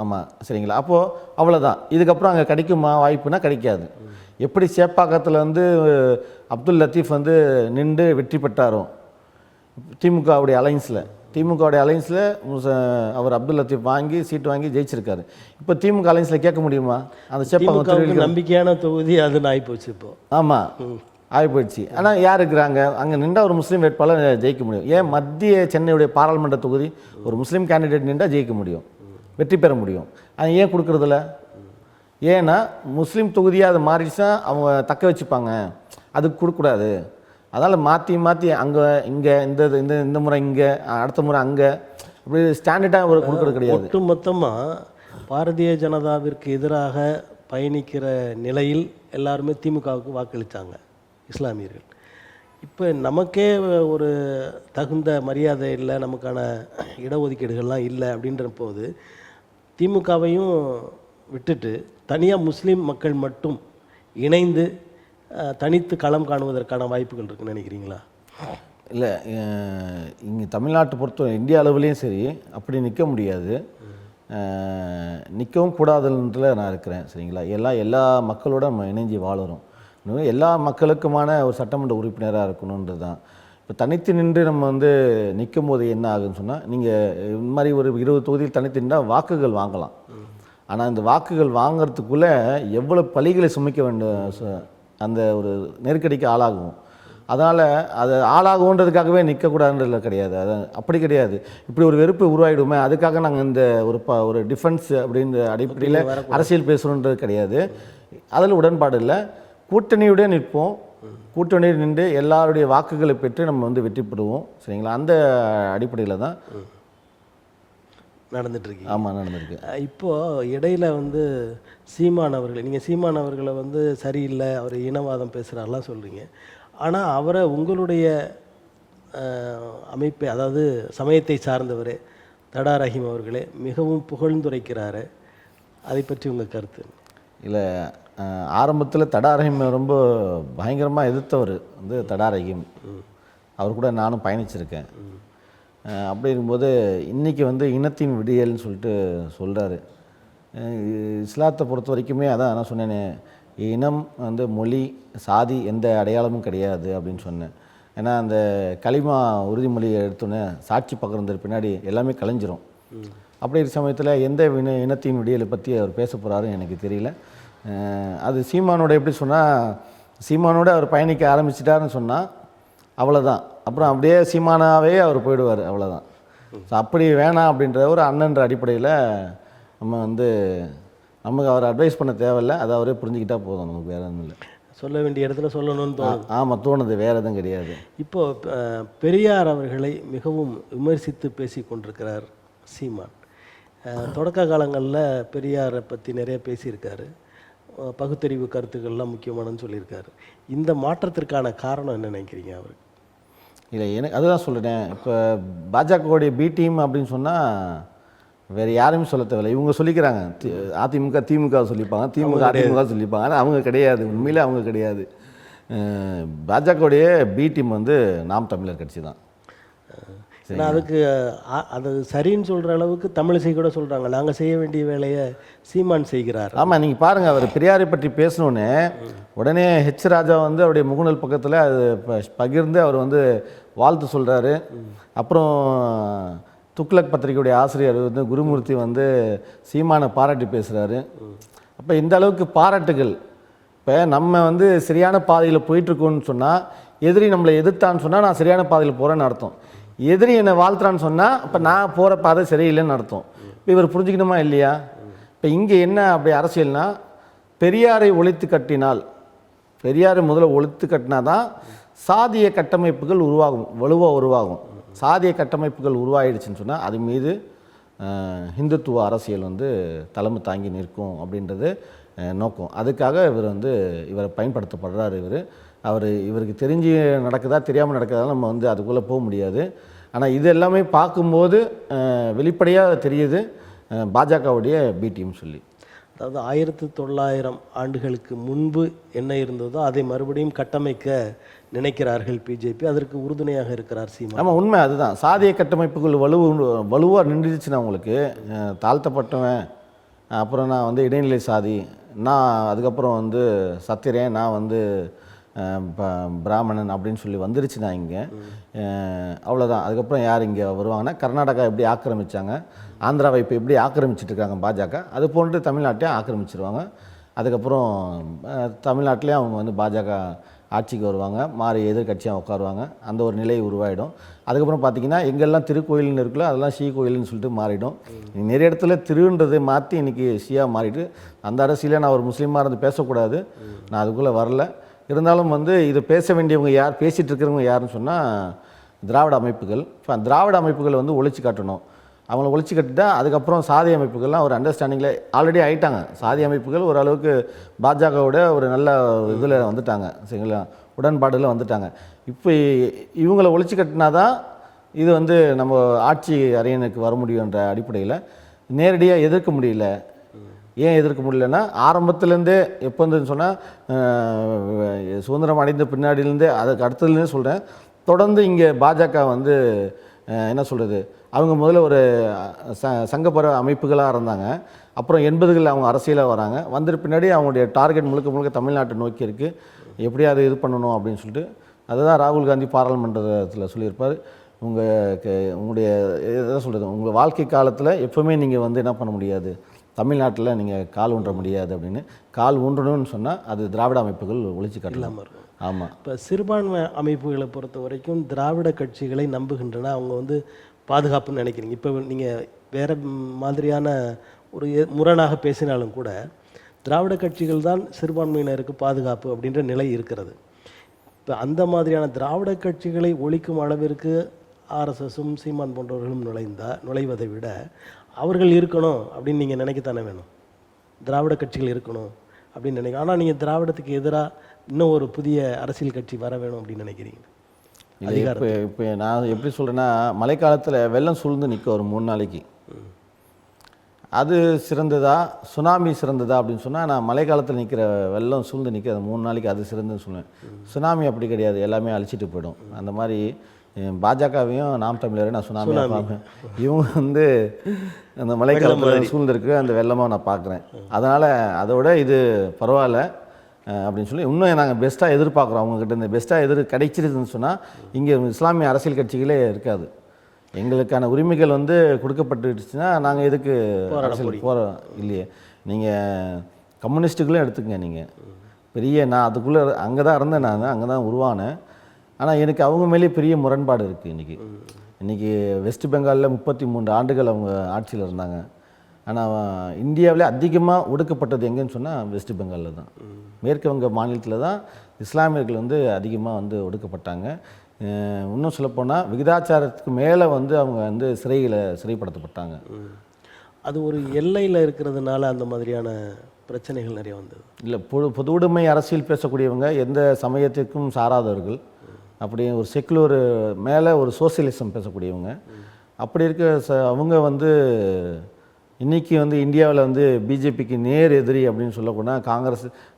ஆமாம், சரிங்களா? அப்போது அவ்வளோதான். இதுக்கப்புறம் அங்கே கிடைக்குமா வாய்ப்புனா கிடைக்காது. எப்படி சேப்பாக்கத்தில் வந்து அப்துல் லத்தீஃப் வந்து நின்று வெற்றி பெற்றாரோ திமுகவுடைய அலைன்ஸில் அவர் அப்துல் லத்தீஃப் வாங்கி சீட்டு வாங்கி ஜெயிச்சிருக்காரு. இப்போ திமுக அலைன்ஸில் கேட்க முடியுமா? அந்த சேப்பாக்கம் நம்பிக்கையான தொகுதி அது ஆகிப்போச்சு இப்போ. ஆமாம், ஆகிப்போயிடுச்சு. ஆனால் யார் இருக்கிறாங்க அங்கே நின்றா ஒரு முஸ்லீம் வேட்பாளர் ஜெயிக்க முடியும். ஏன் மத்திய சென்னையுடைய பாராளுமன்ற தொகுதி ஒரு முஸ்லீம் கேண்டிடேட் நின்றா ஜெயிக்க முடியும், வெற்றி பெற முடியும். அது ஏன் கொடுக்குறதில்ல? ஏன்னா முஸ்லீம் தொகுதியாக அது மாறிடுச்சுன்னா அவங்க தக்க வச்சுப்பாங்க, அதுக்கு கொடுக்கக்கூடாது. அதனால் மாற்றி மாற்றி அங்கே இங்கே இந்த இந்த இந்த முறை இங்கே அடுத்த முறை அங்கே அப்படி ஸ்டாண்டர்டாக ஒரு கொடுக்கறது கிடையாது. ஒட்டு மொத்தமாக பாரதிய ஜனதாவிற்கு எதிராக பயணிக்கிற நிலையில் எல்லாருமே திமுகவுக்கு வாக்களித்தாங்க இஸ்லாமியர்கள். இப்போ நமக்கே ஒரு தகுந்த மரியாதை இல்லை, நமக்கான இடஒதுக்கீடுகள்லாம் இல்லை அப்படின்ற போது திமுகவையும் விட்டுட்டு தனியாக முஸ்லீம் மக்கள் மட்டும் இணைந்து தனித்து களம் காணுவதற்கான வாய்ப்புகள் இருக்குன்னு நினைக்கிறீங்களா? இல்லை, இங்கே தமிழ்நாட்டை பொறுத்த இந்திய அளவுலேயும் சரி அப்படி நிற்க முடியாது, நிற்கவும் கூடாதுன்றதுல நான் இருக்கிறேன். சரிங்களா? எல்லா மக்களோட நம்ம இணைஞ்சி வாழறோம். எல்லா மக்களுக்குமான ஒரு சட்டமன்ற உறுப்பினராக இருக்கணுன்றது தான். இப்போ தனித்து நின்று நம்ம வந்து நிற்கும் போது என்ன ஆகுதுன்னு சொன்னால், நீங்கள் இந்த மாதிரி ஒரு 20 தொகுதியில் தனித்து நின்றால் வாக்குகள் வாங்கலாம். ஆனால் இந்த வாக்குகள் வாங்கிறதுக்குள்ளே எவ்வளோ பழிகளை சுமைக்க வேண்டிய அந்த ஒரு நெருக்கடிக்கு ஆளாகும். அதனால் அது ஆளாகுன்றதுக்காகவே நிற்கக்கூடாதுன்றதுல கிடையாது, அது அப்படி கிடையாது. இப்படி ஒரு வெறுப்பு உருவாயிடுமே, அதுக்காக நாங்கள் இந்த ஒரு டிஃபென்ஸ் அப்படின்ற அடிப்படையில் அரசியல் பேசுகிறோன்றது கிடையாது. அதில் உடன்பாடு இல்லை. கூட்டணியுடைய நிற்போம், கூட்டணியில் நின்று எல்லாருடைய வாக்குகளை பெற்று நம்ம வந்து வெற்றி பெறுவோம். சரிங்களா? அந்த அடிப்படையில் தான் நடந்துட்டுருக்கு. ஆமாம், நடந்துருக்கு. இப்போது இடையில் வந்து சீமான் அவர்கள், நீங்கள் சீமான் அவர்களை வந்து சரியில்லை, அவர் இனவாதம் பேசுகிறாரெலாம் சொல்கிறீங்க. ஆனால் அவரை உங்களுடைய அமைப்பை, அதாவது சமயத்தை சார்ந்தவர் தடா ரஹீம் அவர்களே மிகவும் புகழ்ந்துரைக்கிறாரு. அதை பற்றி உங்கள் கருத்து? இல்லை, ஆரம்பத்தில் தடா ரஹீம் ரொம்ப பயங்கரமாக எதிர்த்தவர் வந்து தடா ரஹீம். அவர் கூட நானும் பயணிச்சிருக்கேன். அப்படி இருக்கும்போது இன்றைக்கி வந்து இனத்தின் விடியல்னு சொல்லிட்டு சொல்கிறாரு. இஸ்லாத்தை பொறுத்த வரைக்குமே அதான் நான் சொன்னேனே, இனம் வந்து மொழி சாதி எந்த அடையாளமும் கிடையாது அப்படின்னு சொன்னேன். ஏன்னா அந்த களிமா உறுதிமொழியை எடுத்தோன்னே சாட்சி பகிர்ந்தது பின்னாடி எல்லாமே கலைஞ்சிரும். அப்படி இருக்க சமயத்தில் எந்த இனத்தின் விடியலை பற்றி அவர் பேச போகிறாருன்னு எனக்கு தெரியல. அது சீமானோட எப்படி சொன்னால், சீமானோட அவர் பயணிக்க ஆரம்பிச்சிட்டாருன்னு சொன்னால் அவ்வளோதான். அப்புறம் அப்படியே சீமானாவே அவர் போயிடுவார், அவ்வளோதான். ஸோ அப்படி வேணாம் அப்படின்ற ஒரு அண்ணன்ற அடிப்படையில் நம்ம வந்து நமக்கு அவர் அட்வைஸ் பண்ண தேவையில்லை, அதை அவரே புரிஞ்சுக்கிட்டால் போதும், நமக்கு வேறு எதுவும் இல்லை. சொல்ல வேண்டிய இடத்துல சொல்லணும்னு தோணுது. ஆமாம், தோணுது, வேறு எதுவும் கிடையாது. இப்போது பெரியார் அவர்களை மிகவும் விமர்சித்து பேசி கொண்டிருக்கிறார் சீமான். தொடக்க காலங்களில் பெரியாரை பற்றி நிறைய பேசியிருக்காரு, பகுத்தறிவு கருத்துக்கள்லாம் முக்கியமானன்னு சொல்லியிருக்காரு. இந்த மாற்றத்திற்கான காரணம் என்ன நினைக்கிறீங்க அவர்? இல்லை, எனக்கு அதுதான் சொல்லிட்டேன். இப்போ பாஜகவுடைய பி டீம் அப்படின்னு சொன்னால் வேறு யாருமே சொல்ல தேவையில்லை. இவங்க சொல்லிக்கிறாங்க, அதிமுக திமுக சொல்லிப்பாங்க, திமுக அதிமுக சொல்லிப்பாங்க. ஆனால் அவங்க கிடையாது, உண்மையிலே அவங்க கிடையாது. பாஜகவுடைய பி டீம் வந்து நாம் தமிழர் கட்சி தான். ஏன்னா அதுக்கு அது சரின்னு சொல்கிற அளவுக்கு தமிழிசை கூட சொல்கிறாங்க, நாங்கள் செய்ய வேண்டிய வேலையை சீமான் செய்கிறார். ஆமாம், நீங்கள் பாருங்கள், அவர் பெரியாரை பற்றி பேசணுன்னே உடனே ஹெச் ராஜா வந்து அவருடைய முகநூல் பக்கத்தில் அது பகிர்ந்து அவர் வந்து வாழ்த்து சொல்கிறாரு. அப்புறம் துக்ளக் பத்திரிகையுடைய ஆசிரியர் வந்து குருமூர்த்தி வந்து சீமானை பாராட்டி பேசுகிறாரு. அப்போ இந்த அளவுக்கு பாராட்டுகள். இப்போ நம்ம வந்து சரியான பாதையில் போயிட்டுருக்கோன்னு சொன்னால், எதிரி நம்மளை எதிர்த்தான்னு சொன்னால் நான் சரியான பாதையில் போகிறேன்னு அர்த்தம். எதிரி என்னை வாழ்த்துறான்னு சொன்னால் இப்போ நான் போகிற பாதை சரியில்லைன்னு அர்த்தம். இப்போ இவர் புரிஞ்சுக்கணுமா இல்லையா? இப்போ இங்கே என்ன அப்படி அரசியல்னா, பெரியாரை ஒழித்து கட்டினால், பெரியாரை முதல்ல ஒழித்து கட்டினா தான் சாதிய கட்டமைப்புகள் உருவாகும், வலுவாக உருவாகும். சாதிய கட்டமைப்புகள் உருவாயிடுச்சுன்னு சொன்னால் அது மீது ஹிந்துத்துவ அரசியல் வந்து தலைமை தாங்கி நிற்கும் அப்படின்றது நோக்கம். அதுக்காக இவர் வந்து இவரை பயன்படுத்தப்படுறாரு. இவருக்கு தெரிஞ்சு நடக்குதா தெரியாமல் நடக்குதா நம்ம வந்து அதுக்குள்ளே போக முடியாது. ஆனால் இது எல்லாமே பார்க்கும்போது வெளிப்படையாக தெரியுது பாஜகவுடைய பி டீம் சொல்லி. அதாவது 1900 ஆண்டுகளுக்கு முன்பு என்ன இருந்ததோ அதை மறுபடியும் கட்டமைக்க நினைக்கிறார்கள் பிஜேபி. அதற்கு உறுதுணையாக இருக்கிறார் சீமான். ஆமாம், உண்மை அதுதான். சாதிய கட்டமைப்புகள் வலுவாக நின்றுச்சுன்னா உங்களுக்கு தாழ்த்தப்பட்டவன், அப்புறம் நான் வந்து இடைநிலை சாதி, நான் அதுக்கப்புறம் வந்து சத்திரன், நான் வந்து பிராமணன் அப்படின்னு சொல்லி வந்துருச்சுன்னா இங்கே அவ்வளோதான். அதுக்கப்புறம் யார் இங்கே வருவாங்கன்னா, கர்நாடகா எப்படி ஆக்கிரமித்தாங்க, ஆந்திராவை இப்போ எப்படி ஆக்கிரமிச்சிட்டு இருக்காங்க பாஜக, அது போன்று தமிழ்நாட்டையும் ஆக்கிரமிச்சிருவாங்க. அதுக்கப்புறம் தமிழ்நாட்டிலையும் அவங்க வந்து பாஜக ஆட்சிக்கு வருவாங்க, மாறி எதிர்கட்சியாக உட்காருவாங்க. அந்த ஒரு நிலை உருவாயிடும். அதுக்கப்புறம் பார்த்தீங்கன்னா எங்கெல்லாம் திருக்கோயில்னு இருக்குல்ல அதெல்லாம் ஷீ கோயில்னு சொல்லிட்டு மாறிடும். நிறைய இடத்துல திருன்றதை மாற்றி இன்றைக்கி ஷியா மாறிட்டு, அந்த அரசியலில் நான் ஒரு முஸ்லீமாக இருந்து பேசக்கூடாது, நான் அதுக்குள்ளே வரல. இருந்தாலும் வந்து இதை பேச வேண்டியவங்க யார், பேசிகிட்டு இருக்கிறவங்க யாருன்னு சொன்னால் திராவிட அமைப்புகள். இப்போ திராவிட அமைப்புகள் வந்து ஒழிச்சு காட்டணும். அவங்கள ஒழிச்சு கட்டிட்டா அதுக்கப்புறம் சாதி அமைப்புகள்லாம் ஒரு அண்டர்ஸ்டாண்டிங்கில் ஆல்ரெடி ஆகிட்டாங்க. சாதி அமைப்புகள் ஓரளவுக்கு பாஜகவோட ஒரு நல்ல இதில் வந்துட்டாங்க, சரிங்களா, உடன்பாடில் வந்துட்டாங்க. இப்போ இவங்களை ஒழிச்சு கட்டினா தான் இது வந்து நம்ம ஆட்சி அரியணைக்கு வர முடியுன்ற அடிப்படையில் நேரடியாக எதிர்க்க முடியல. ஏன் எதிர்க்க முடியலன்னா, ஆரம்பத்துலேருந்தே எப்போ இருந்துன்னு சொன்னால் சுதந்திரம் அடைந்த பின்னாடியிலேருந்தே, அதுக்கு அடுத்ததுலேருந்தே சொல்கிறேன், தொடர்ந்து இங்கே பாஜக வந்து என்ன சொல்கிறது, அவங்க முதல்ல ஒரு சங்கப்பர அமைப்புகளாக இருந்தாங்க. அப்புறம் 80களில் அவங்க அரசியலாக வராங்க. வந்துட்டு பின்னாடி அவங்களுடைய டார்கெட் முழுக்க முழுக்க தமிழ்நாட்டை நோக்கி இருக்குது. எப்படியாவது இது பண்ணணும் அப்படின்னு சொல்லிட்டு, அதுதான் ராகுல் காந்தி பாராளுமன்றத்தில் சொல்லியிருப்பார். உங்களுடைய எதாவது சொல்கிறது, உங்கள் வாழ்க்கை காலத்தில் எப்போவுமே நீங்கள் வந்து என்ன பண்ண முடியாது, தமிழ்நாட்டில் நீங்கள் கால் ஊன்ற முடியாது அப்படின்னு. கால் ஊன்றணும்னு சொன்னால் அது திராவிட அமைப்புகள் ஒழிச்சு காட்டலாம். ஆமாம். இப்போ சிறுபான்மை அமைப்புகளை பொறுத்த வரைக்கும் திராவிட கட்சிகளை நம்புகின்றன, அவங்க வந்து பாதுகாப்புன்னு நினைக்கிறீங்க. இப்போ நீங்கள் வேறு மாதிரியான ஒரு முரணாக பேசினாலும் கூட திராவிட கட்சிகள் தான் சிறுபான்மையினருக்கு பாதுகாப்பு அப்படின்ற நிலை இருக்கிறது. இப்போ அந்த மாதிரியான திராவிட கட்சிகளை ஒழிக்கும் அளவிற்கு ஆர்எஸ்எஸும் சீமான் போன்றவர்களும் நுழைவதை விட அவர்கள் இருக்கணும் அப்படின்னு நீங்கள் நினைக்கத்தானே வேணும். திராவிட கட்சிகள் இருக்கணும் அப்படின்னு நினைக்கிறேன். ஆனால் நீங்கள் திராவிடத்துக்கு எதிராக இன்னும் ஒரு புதிய அரசியல் கட்சி வர வேணும் அப்படின்னு நினைக்கிறீங்க. இப்போ நான் எப்படி சொல்கிறேன்னா, மழைக்காலத்தில் வெள்ளம் சூழ்ந்து நிற்க ஒரு 3 நாளைக்கு, அது சிறந்ததா சுனாமி சிறந்ததா அப்படின்னு சொன்னால், நான் மழை காலத்தில் நிற்கிற வெள்ளம் சூழ்ந்து நிற்கிற அந்த 3 நாளைக்கு அது சிறந்துன்னு சொல்லுவேன். சுனாமி அப்படி கிடையாது, எல்லாமே அழிச்சிட்டு போயிடும். அந்த மாதிரி பாஜகவையும் நாம் தமிழரையும் நான் சுனாமியாக பார்ப்பேன். இவங்க வந்து அந்த மழைக்காலத்தில் சூழ்ந்திருக்கு அந்த வெள்ளமாக நான் பார்க்குறேன். அதனால் அதோட இது பரவாயில்ல அப்படின்னு சொல்லி இன்னும் நாங்கள் பெஸ்ட்டாக எதிர்பார்க்குறோம். அவங்கக்கிட்ட இந்த பெஸ்ட்டாக கிடைச்சிருதுன்னு சொன்னால் இங்கே இஸ்லாமிய அரசியல் கட்சிகளே இருக்காது. எங்களுக்கான உரிமைகள் வந்து கொடுக்கப்பட்டுச்சுன்னா நாங்கள் எதுக்கு அரசியல் போகிறோம் இல்லையே. நீங்கள் கம்யூனிஸ்ட்டுகளும் எடுத்துக்கங்க. நீங்கள் பெரிய நான் அதுக்குள்ளே அங்கே தான் இருந்தேன், நான் அங்கே தான் உருவானேன். ஆனால் எனக்கு அவங்க மேலே பெரிய முரண்பாடு இருக்குது. இன்றைக்கி வெஸ்ட் பெங்காலில் 33 ஆண்டுகள் அவங்க ஆட்சியில் இருந்தாங்க. ஆனால் இந்தியாவிலே அதிகமாக ஒடுக்கப்பட்டது எங்கேன்னு சொன்னால் வெஸ்ட் பெங்காலில் தான், மேற்கு வங்க மாநிலத்தில் தான் இஸ்லாமியர்கள் வந்து அதிகமாக வந்து ஒடுக்கப்பட்டாங்க. இன்னும் சொல்லப்போனால் விகிதாச்சாரத்துக்கு மேலே வந்து அவங்க வந்து சிறைப்படுத்தப்பட்டாங்க. அது ஒரு எல்லையில் இருக்கிறதுனால அந்த மாதிரியான பிரச்சனைகள் நிறைய வந்தது. இல்லை, பொது உடைமை அரசியல் பேசக்கூடியவங்க எந்த சமயத்திற்கும் சாராதவர்கள், அப்படி ஒரு செக்குலர் மேலே ஒரு சோசியலிசம் பேசக்கூடியவங்க. அப்படி இருக்க அவங்க வந்து இன்றைக்கி வந்து இந்தியாவில் வந்து பிஜேபிக்கு நேர் எதிரி அப்படின்னு சொல்லக்கூட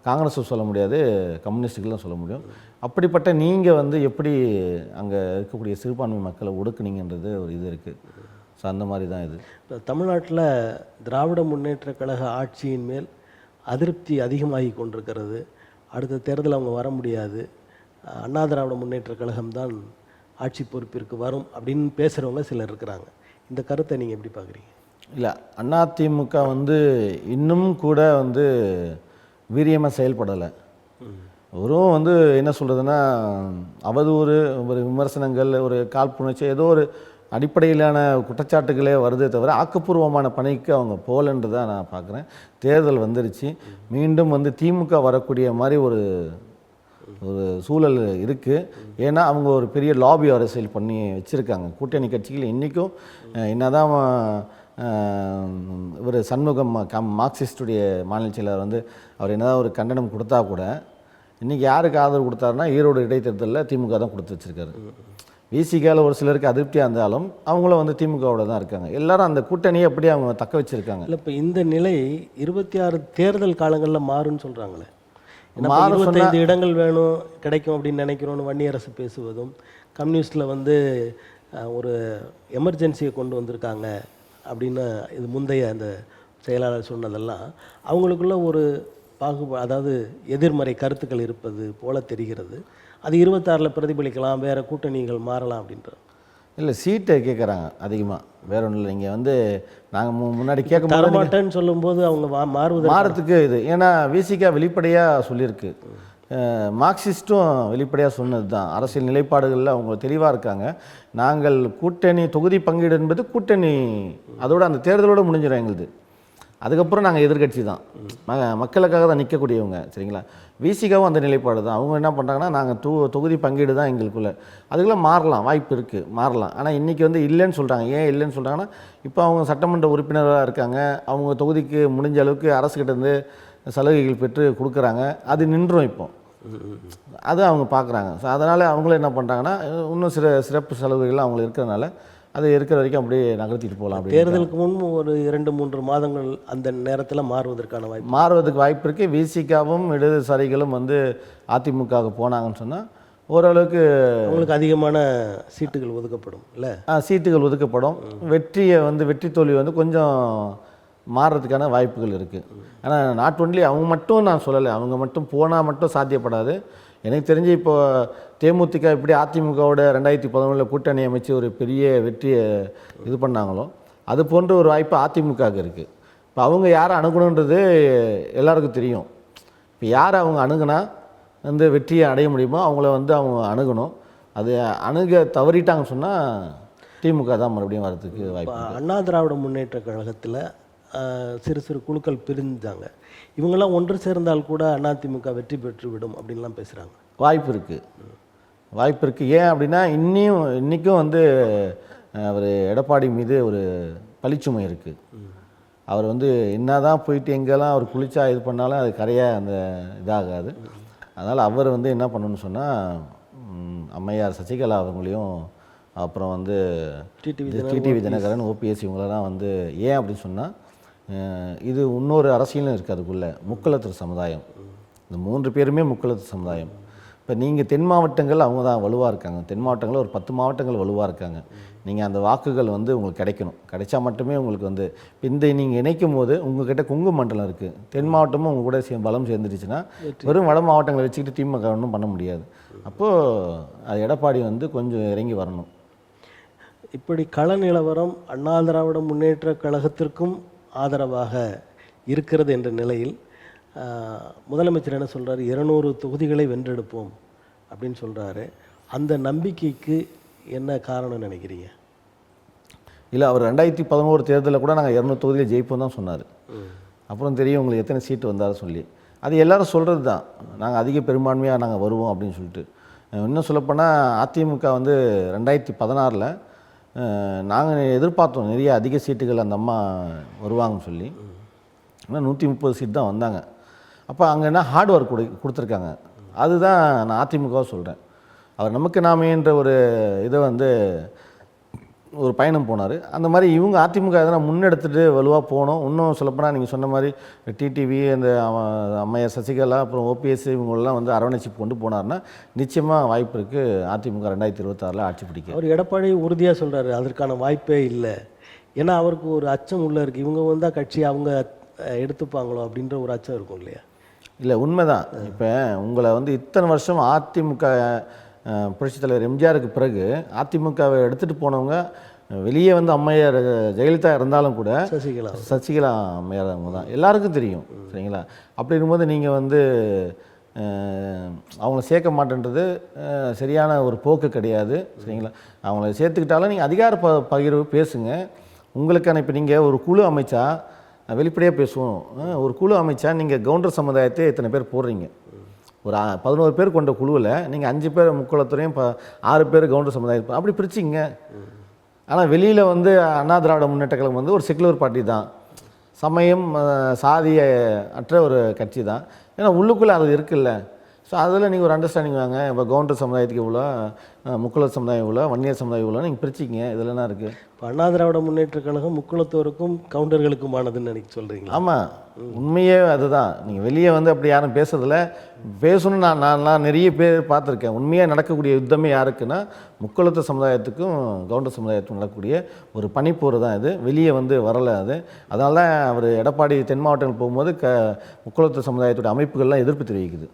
காங்கிரஸும் சொல்ல முடியாது, கம்யூனிஸ்டுகளும் சொல்ல முடியும். அப்படிப்பட்ட நீங்கள் வந்து எப்படி அங்கே இருக்கக்கூடிய சிறுபான்மை மக்களை ஒடுக்குனீங்கன்றது ஒரு இது இருக்குது. ஸோ அந்த மாதிரி தான் இது. இப்போ தமிழ்நாட்டில் திராவிட முன்னேற்ற கழக ஆட்சியின் மேல் அதிருப்தி அதிகமாகி கொண்டிருக்கிறது. அடுத்த தேர்தல் அவங்க வர முடியாது, அண்ணா திராவிட முன்னேற்ற கழகம் தான் ஆட்சி பொறுப்பிற்கு வரும் அப்படின்னு பேசுகிறவங்க சிலர் இருக்கிறாங்க. இந்த கருத்தை நீங்கள் எப்படி பார்க்குறீங்க? இல்லை, அதிமுக வந்து இன்னும் கூட வந்து வீரியமாக செயல்படலை. வெறும் வந்து என்ன சொல்கிறதுன்னா, அவதூறு, ஒரு விமர்சனங்கள், ஒரு காழ்ப்புணர்ச்சி, ஏதோ ஒரு அடிப்படையிலான குற்றச்சாட்டுகளே வருதே தவிர ஆக்கப்பூர்வமான பணிக்கு அவங்க போகலன்றதை நான் பார்க்குறேன். தேர்தல் வந்துருச்சு, மீண்டும் வந்து திமுக வரக்கூடிய மாதிரி ஒரு சூழல் இருக்குது. ஏன்னா அவங்க ஒரு பெரிய லாபி அரசியல் பண்ணி வச்சுருக்காங்க. கூட்டணி கட்சிகள் இன்றைக்கும் என்னதான் ஒரு சண்முகம் மார்க்சிஸ்டுடைய மாநில செயலர் வந்து அவர் என்னதான் ஒரு கண்டனம் கொடுத்தா கூட இன்றைக்கி யாருக்கு ஆதரவு கொடுத்தாருன்னா ஈரோடு இடைத்தேர்தலில் திமுக தான் கொடுத்து வச்சுருக்காரு. விசிகாவில் ஒரு சிலருக்கு அதிருப்தியாக இருந்தாலும் அவங்களும் வந்து திமுகவோட தான் இருக்காங்க. எல்லாரும் அந்த கூட்டணியை அப்படியே அவங்க தக்க வச்சுருக்காங்க. இல்லை, இப்போ இந்த நிலை 26 தேர்தல் காலங்களில் மாறுன்னு சொல்கிறாங்களே. 25 இடங்கள் வேணும் கிடைக்கும் அப்படின்னு நினைக்கிறோன்னு வன்னியரசு பேசுவதும், கம்யூனிஸ்டில் வந்து ஒரு எமர்ஜென்சியை கொண்டு வந்திருக்காங்க அப்படின்னு இது முந்தைய அந்த செயலாளர் சொன்னதெல்லாம் அவங்களுக்குள்ள ஒரு அதாவது எதிர்மறை கருத்துக்கள் இருப்பது போல தெரிகிறது. அது 26 பிரதிபலிக்கலாம், வேறு கூட்டணிகள் மாறலாம் அப்படின்ற. இல்லை, சீட்டை கேட்குறாங்க அதிகமாக, வேற ஒன்றும் இல்லை. நீங்கள் வந்து நாங்கள் முன்னாடி கேட்க மாட்டேன்னு சொல்லும்போது அவங்க மாறுறதுக்கு இது. ஏன்னா விசிகா வெளிப்படையாக சொல்லியிருக்கு, மார்க்சிஸ்ட்டும் வெளிப்படையாக சொன்னது தான், அரசியல் நிலைப்பாடுகளில் அவங்க தெளிவாக இருக்காங்க. நாங்கள் கூட்டணி தொகுதி பங்கீடு என்பது கூட்டணி அதோட அந்த தேர்தலோடு முடிஞ்சிடும் எங்களுது. அதுக்கப்புறம் நாங்கள் எதிர்க்கட்சி தான், மக்களுக்காக தான் நிற்கக்கூடியவங்க. சரிங்களா? விசிகாவும் அந்த நிலைப்பாடு தான். அவங்க என்ன பண்ணுறாங்கன்னா, நாங்கள் தொகுதி பங்கீடு தான் எங்களுக்குள்ளே. அதுக்கெல்லாம் மாறலாம், வாய்ப்பு இருக்குது, மாறலாம். ஆனால் இன்றைக்கி வந்து இல்லைன்னு சொல்கிறாங்க. ஏன் இல்லைன்னு சொல்கிறாங்கன்னா, இப்போ அவங்க சட்டமன்ற உறுப்பினராக இருக்காங்க, அவங்க தொகுதிக்கு முடிஞ்ச அளவுக்கு அரசுக்கிட்டேருந்து சலுகைகள் பெற்று கொடுக்குறாங்க. அது நின்றும் இப்போ அது அவங்க பார்க்குறாங்க. ஸோ அதனால் அவங்களும் என்ன பண்ணுறாங்கன்னா, இன்னும் சிறப்பு சலுகைகள் அவங்களுக்கு இருக்கிறதுனால அது இருக்கிற வரைக்கும் அப்படியே நகர்த்திட்டு போகலாம். அப்படி தேர்தலுக்கு முன் ஒரு 2-3 மாதங்கள் அந்த நேரத்தில் மாறுவதற்கு வாய்ப்பு இருக்குது. விசிகாவும் இடதுசாரிகளும் வந்து அதிமுகவுக்கு போனாங்கன்னு சொன்னால் ஓரளவுக்கு அவங்களுக்கு அதிகமான சீட்டுகள் ஒதுக்கப்படும் இல்லை? சீட்டுகள் ஒதுக்கப்படும். வெற்றி தோல்வி வந்து கொஞ்சம் மாறுறதுக்கான வாய்ப்புகள் இருக்குது. ஆனால் நாட் ஒன்லி அவங்க மட்டும் நான் சொல்லலை, அவங்க மட்டும் போனால் மட்டும் சாத்தியப்படாது. எனக்கு தெரிஞ்சு இப்போ தேமுதிக இப்படி அதிமுகவோட 2011 கூட்டணி அமைச்சு ஒரு பெரிய வெற்றியை இது பண்ணாங்களோ, அது போன்ற ஒரு வாய்ப்பு அதிமுகவுக்கு இருக்குது. இப்போ அவங்க யாரை அணுகணுன்றது எல்லாருக்கும் தெரியும். இப்போ யாரை அவங்க அணுகுனா வந்து வெற்றியை அடைய முடியுமோ அவங்கள வந்து அவங்க அணுகணும். அது அணுக தவறிட்டாங்கன்னு சொன்னால் திமுக தான் மறுபடியும் வரதுக்கு வாய்ப்பு. அண்ணா திராவிட முன்னேற்ற கழகத்தில் சிறு சிறு குழுக்கள் பிரிஞ்சாங்க. இவங்கெல்லாம் ஒன்று சேர்ந்தால் கூட அதிமுக வெற்றி பெற்று விடும் அப்படின்லாம் பேசுகிறாங்க. வாய்ப்பு இருக்குது. ஏன் அப்படின்னா இன்றைக்கும் வந்து அவர் எடப்பாடி மீது ஒரு பழிச்சுமை இருக்குது. அவர் வந்து என்ன தான் போயிட்டு எங்கெல்லாம் அவர் குளிச்சா இது பண்ணாலும் அது கரையாக அந்த இதாகாது. அதனால் அவர் வந்து என்ன பண்ணணும்னு சொன்னால், அம்மையார் சசிகலா அவங்களையும் அப்புறம் வந்து டிடிவி தினகரன், ஓபிஎஸ் இவங்களெல்லாம் வந்து ஏன் அப்படின்னு சொன்னால், இது இன்னொரு அரசியலும் இருக்குது அதுக்குள்ளே. முக்குளத்தூர் சமுதாயம், இந்த 3 பேருமே முக்குளத்தூர் சமுதாயம். இப்போ நீங்கள் தென் மாவட்டங்கள் அவங்க தான் வலுவாக இருக்காங்க. தென் மாவட்டங்களில் ஒரு 10 மாவட்டங்கள் வலுவாக இருக்காங்க. நீங்கள் அந்த வாக்குகள் வந்து உங்களுக்கு கிடைச்சா மட்டுமே உங்களுக்கு வந்து இப்போ நீங்கள் இணைக்கும் போது உங்கள்கிட்ட கொங்கு மண்டலம் இருக்குது, தென் மாவட்டமும் உங்கள் கூட பலம் சேர்ந்துருச்சுன்னா வெறும் வட மாவட்டங்களை வச்சுக்கிட்டு திமுக ஒன்றும் பண்ண முடியாது. அப்போது அது எடப்பாடி வந்து கொஞ்சம் இறங்கி வரணும். இப்படி கள நிலவரம் அண்ணா திராவிட முன்னேற்ற கழகத்திற்கும் ஆதரவாக இருக்கிறது என்ற நிலையில் முதலமைச்சர் என்ன சொல்கிறார்? 200 தொகுதிகளை வென்றெடுப்போம் அப்படின்னு சொல்கிறாரு. அந்த நம்பிக்கைக்கு என்ன காரணம் நினைக்கிறீங்க? இல்லை, அவர் 2011 தேர்தலில் கூட நாங்கள் 200 தொகுதியில் ஜெயிப்போம் தான் சொன்னார். அப்புறம் தெரியும் உங்களுக்கு எத்தனை சீட்டு வந்தாலும் சொல்லி. அது எல்லோரும் சொல்கிறது தான், நாங்கள் அதிக பெரும்பான்மையாக நாங்கள் வருவோம் அப்படின்னு சொல்லிட்டு. இன்னும் சொல்லப்போனால் அதிமுக வந்து 2016 நாங்கள் எதிர்பார்த்தோம் நிறைய அதிக சீட்டுகள் அந்த அம்மா வருவாங்கன்னு சொல்லி. ஆனால் 130 சீட் தான் வந்தாங்க. அப்போ அங்கே என்ன ஹார்ட் ஒர்க் கொடுத்துருக்காங்க. அதுதான் நான் அதிமுகவை சொல்கிறேன். அவர் நமக்கு நாமேன்ற ஒரு இதை வந்து ஒரு பயணம் போனார். அந்த மாதிரி இவங்க அதிமுக எதனா முன்னெடுத்துட்டு வலுவாக போகணும். இன்னும் சொல்லப்போனால் நீங்கள் சொன்ன மாதிரி டிடிவி, அந்த அம்மையார் சசிகலா, அப்புறம் ஓபிஎஸ் இவங்களெல்லாம் வந்து அரவணைச்சி கொண்டு போனார்னா நிச்சயமாக வாய்ப்பு இருக்குது அதிமுக 2026 ஆட்சி பிடிக்க. அவர் எடப்பாடி உறுதியாக சொல்கிறாரு அதற்கான வாய்ப்பே இல்லை. ஏன்னா அவருக்கு ஒரு அச்சம் உள்ளே இருக்குது, இவங்க வந்தால் கட்சி அவங்க எடுத்துப்பாங்களோ அப்படின்ற ஒரு அச்சம் இருக்கும் இல்லையா? இல்லை, உண்மைதான். இப்போ உங்களை வந்து இத்தனை வருஷம் அதிமுக புரட்சித் தலைவர் எம்ஜிஆருக்கு பிறகு அதிமுகவை எடுத்துகிட்டு போனவங்க வெளியே வந்து அம்மையார் ஜெயலலிதா இருந்தாலும் கூட சசிகலா அம்மையார் அவங்க தான் எல்லாருக்கும் தெரியும். சரிங்களா? அப்படி இருக்கும்போது நீங்கள் வந்து அவங்கள சேர்க்க மாட்டேன்றது சரியான ஒரு போக்கு கிடையாது. சரிங்களா? அவங்கள சேர்த்துக்கிட்டாலும் நீங்கள் அதிகார பகிர்வு பேசுங்க. உங்களுக்கான இப்போ நீங்கள் ஒரு குழு அமைச்சா வெளிப்படையாக பேசுவோம். ஒரு குழு அமைச்சா நீங்கள் கவுண்டர் சமுதாயத்தை எத்தனை பேர் போடுறீங்க? ஒரு 11 பேர் கொண்ட குழுவில் நீங்கள் 5 பேர் முக்குளத்துறையும் 6 பேர் கவுண்டர் சமுதாயம் அப்படி பிரிச்சிங்க. ஆனால் வெளியில் வந்து அண்ணா திராவிட முன்னேற்ற கழகம் வந்து ஒரு செக்குலர் பார்ட்டி தான், சமயம் சாதிய அற்ற ஒரு கட்சி தான். ஏன்னா உள்ளுக்குள்ளே அது இருக்குல்ல. ஸோ அதில் நீங்கள் ஒரு அண்டர்ஸ்டாண்டிங் வாங்க. இப்போ கவுண்டர் சமுதாயத்துக்கு இவ்வளோ, முக்குளர் சமுதாயம் இவ்வளோ, வன்னியர் சமுதாயம் இவ்வளோ நீங்கள் பிரிச்சிங்க. இதில் என்ன இருக்குது? இப்போ அண்ணா திராவிட முன்னேற்ற கழகம் முக்குளத்தோருக்கும் கவுண்டர்களுக்குமானதுன்னு நினைக்க சொல்கிறீங்க? ஆமாம், உண்மையே அதுதான். நீங்கள் வெளியே வந்து அப்படி யாரும் பேசுறதில்ல. பேசணும்னு நான் நிறைய பேர் பார்த்துருக்கேன். உண்மையாக நடக்கக்கூடிய யுத்தமே யாருக்குன்னா முக்குளத்து சமுதாயத்துக்கும் கவுண்டர் சமுதாயத்துக்கும் நடக்கக்கூடிய ஒரு பனிப்போர் தான் இது. வெளியே வந்து வரலை அது. அதனால தான் அவர் எடப்பாடி தென் மாவட்டங்கள் போகும்போது முக்குளத்து சமுதாயத்துடைய அமைப்புகள்லாம் எதிர்ப்பு தெரிவிக்குது.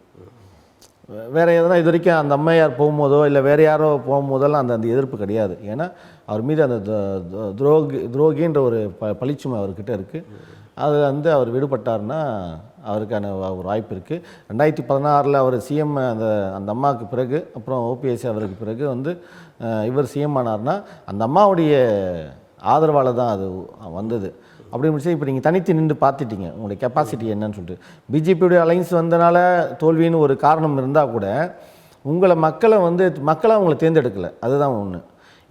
வேறு எதனா இது வரைக்கும் அந்த அம்மையார் போகும்போதோ இல்லை வேறு யாரோ போகும்போதெல்லாம் அந்த எதிர்ப்பு கிடையாது. ஏன்னா அவர் மீது அந்த துரோகின்ற ஒரு பழிச்சுமை அவர்கிட்ட இருக்குது. அது வந்து அவர் விடுபட்டார்னா அவருக்கான ஒரு வாய்ப்பு இருக்குது. 2016 அவர் சிஎம் அந்த அம்மாவுக்கு பிறகு, அப்புறம் ஓபிஎஸ் அவருக்கு பிறகு வந்து இவர் சிஎம் ஆனார்னா அந்த அம்மாவுடைய ஆதரவால் தான் அது வந்தது. அப்படி முடிச்சு இப்போ நீங்கள் தனித்து நின்று பார்த்துட்டீங்க உங்களுடைய கெப்பாசிட்டி என்னன்னு சொல்லிட்டு. பிஜேபியுடைய அலைன்ஸ் வந்தனால தோல்வின்னு ஒரு காரணம் இருந்தால் கூட மக்களை உங்களை தேர்ந்தெடுக்கலை, அதுதான் ஒன்று.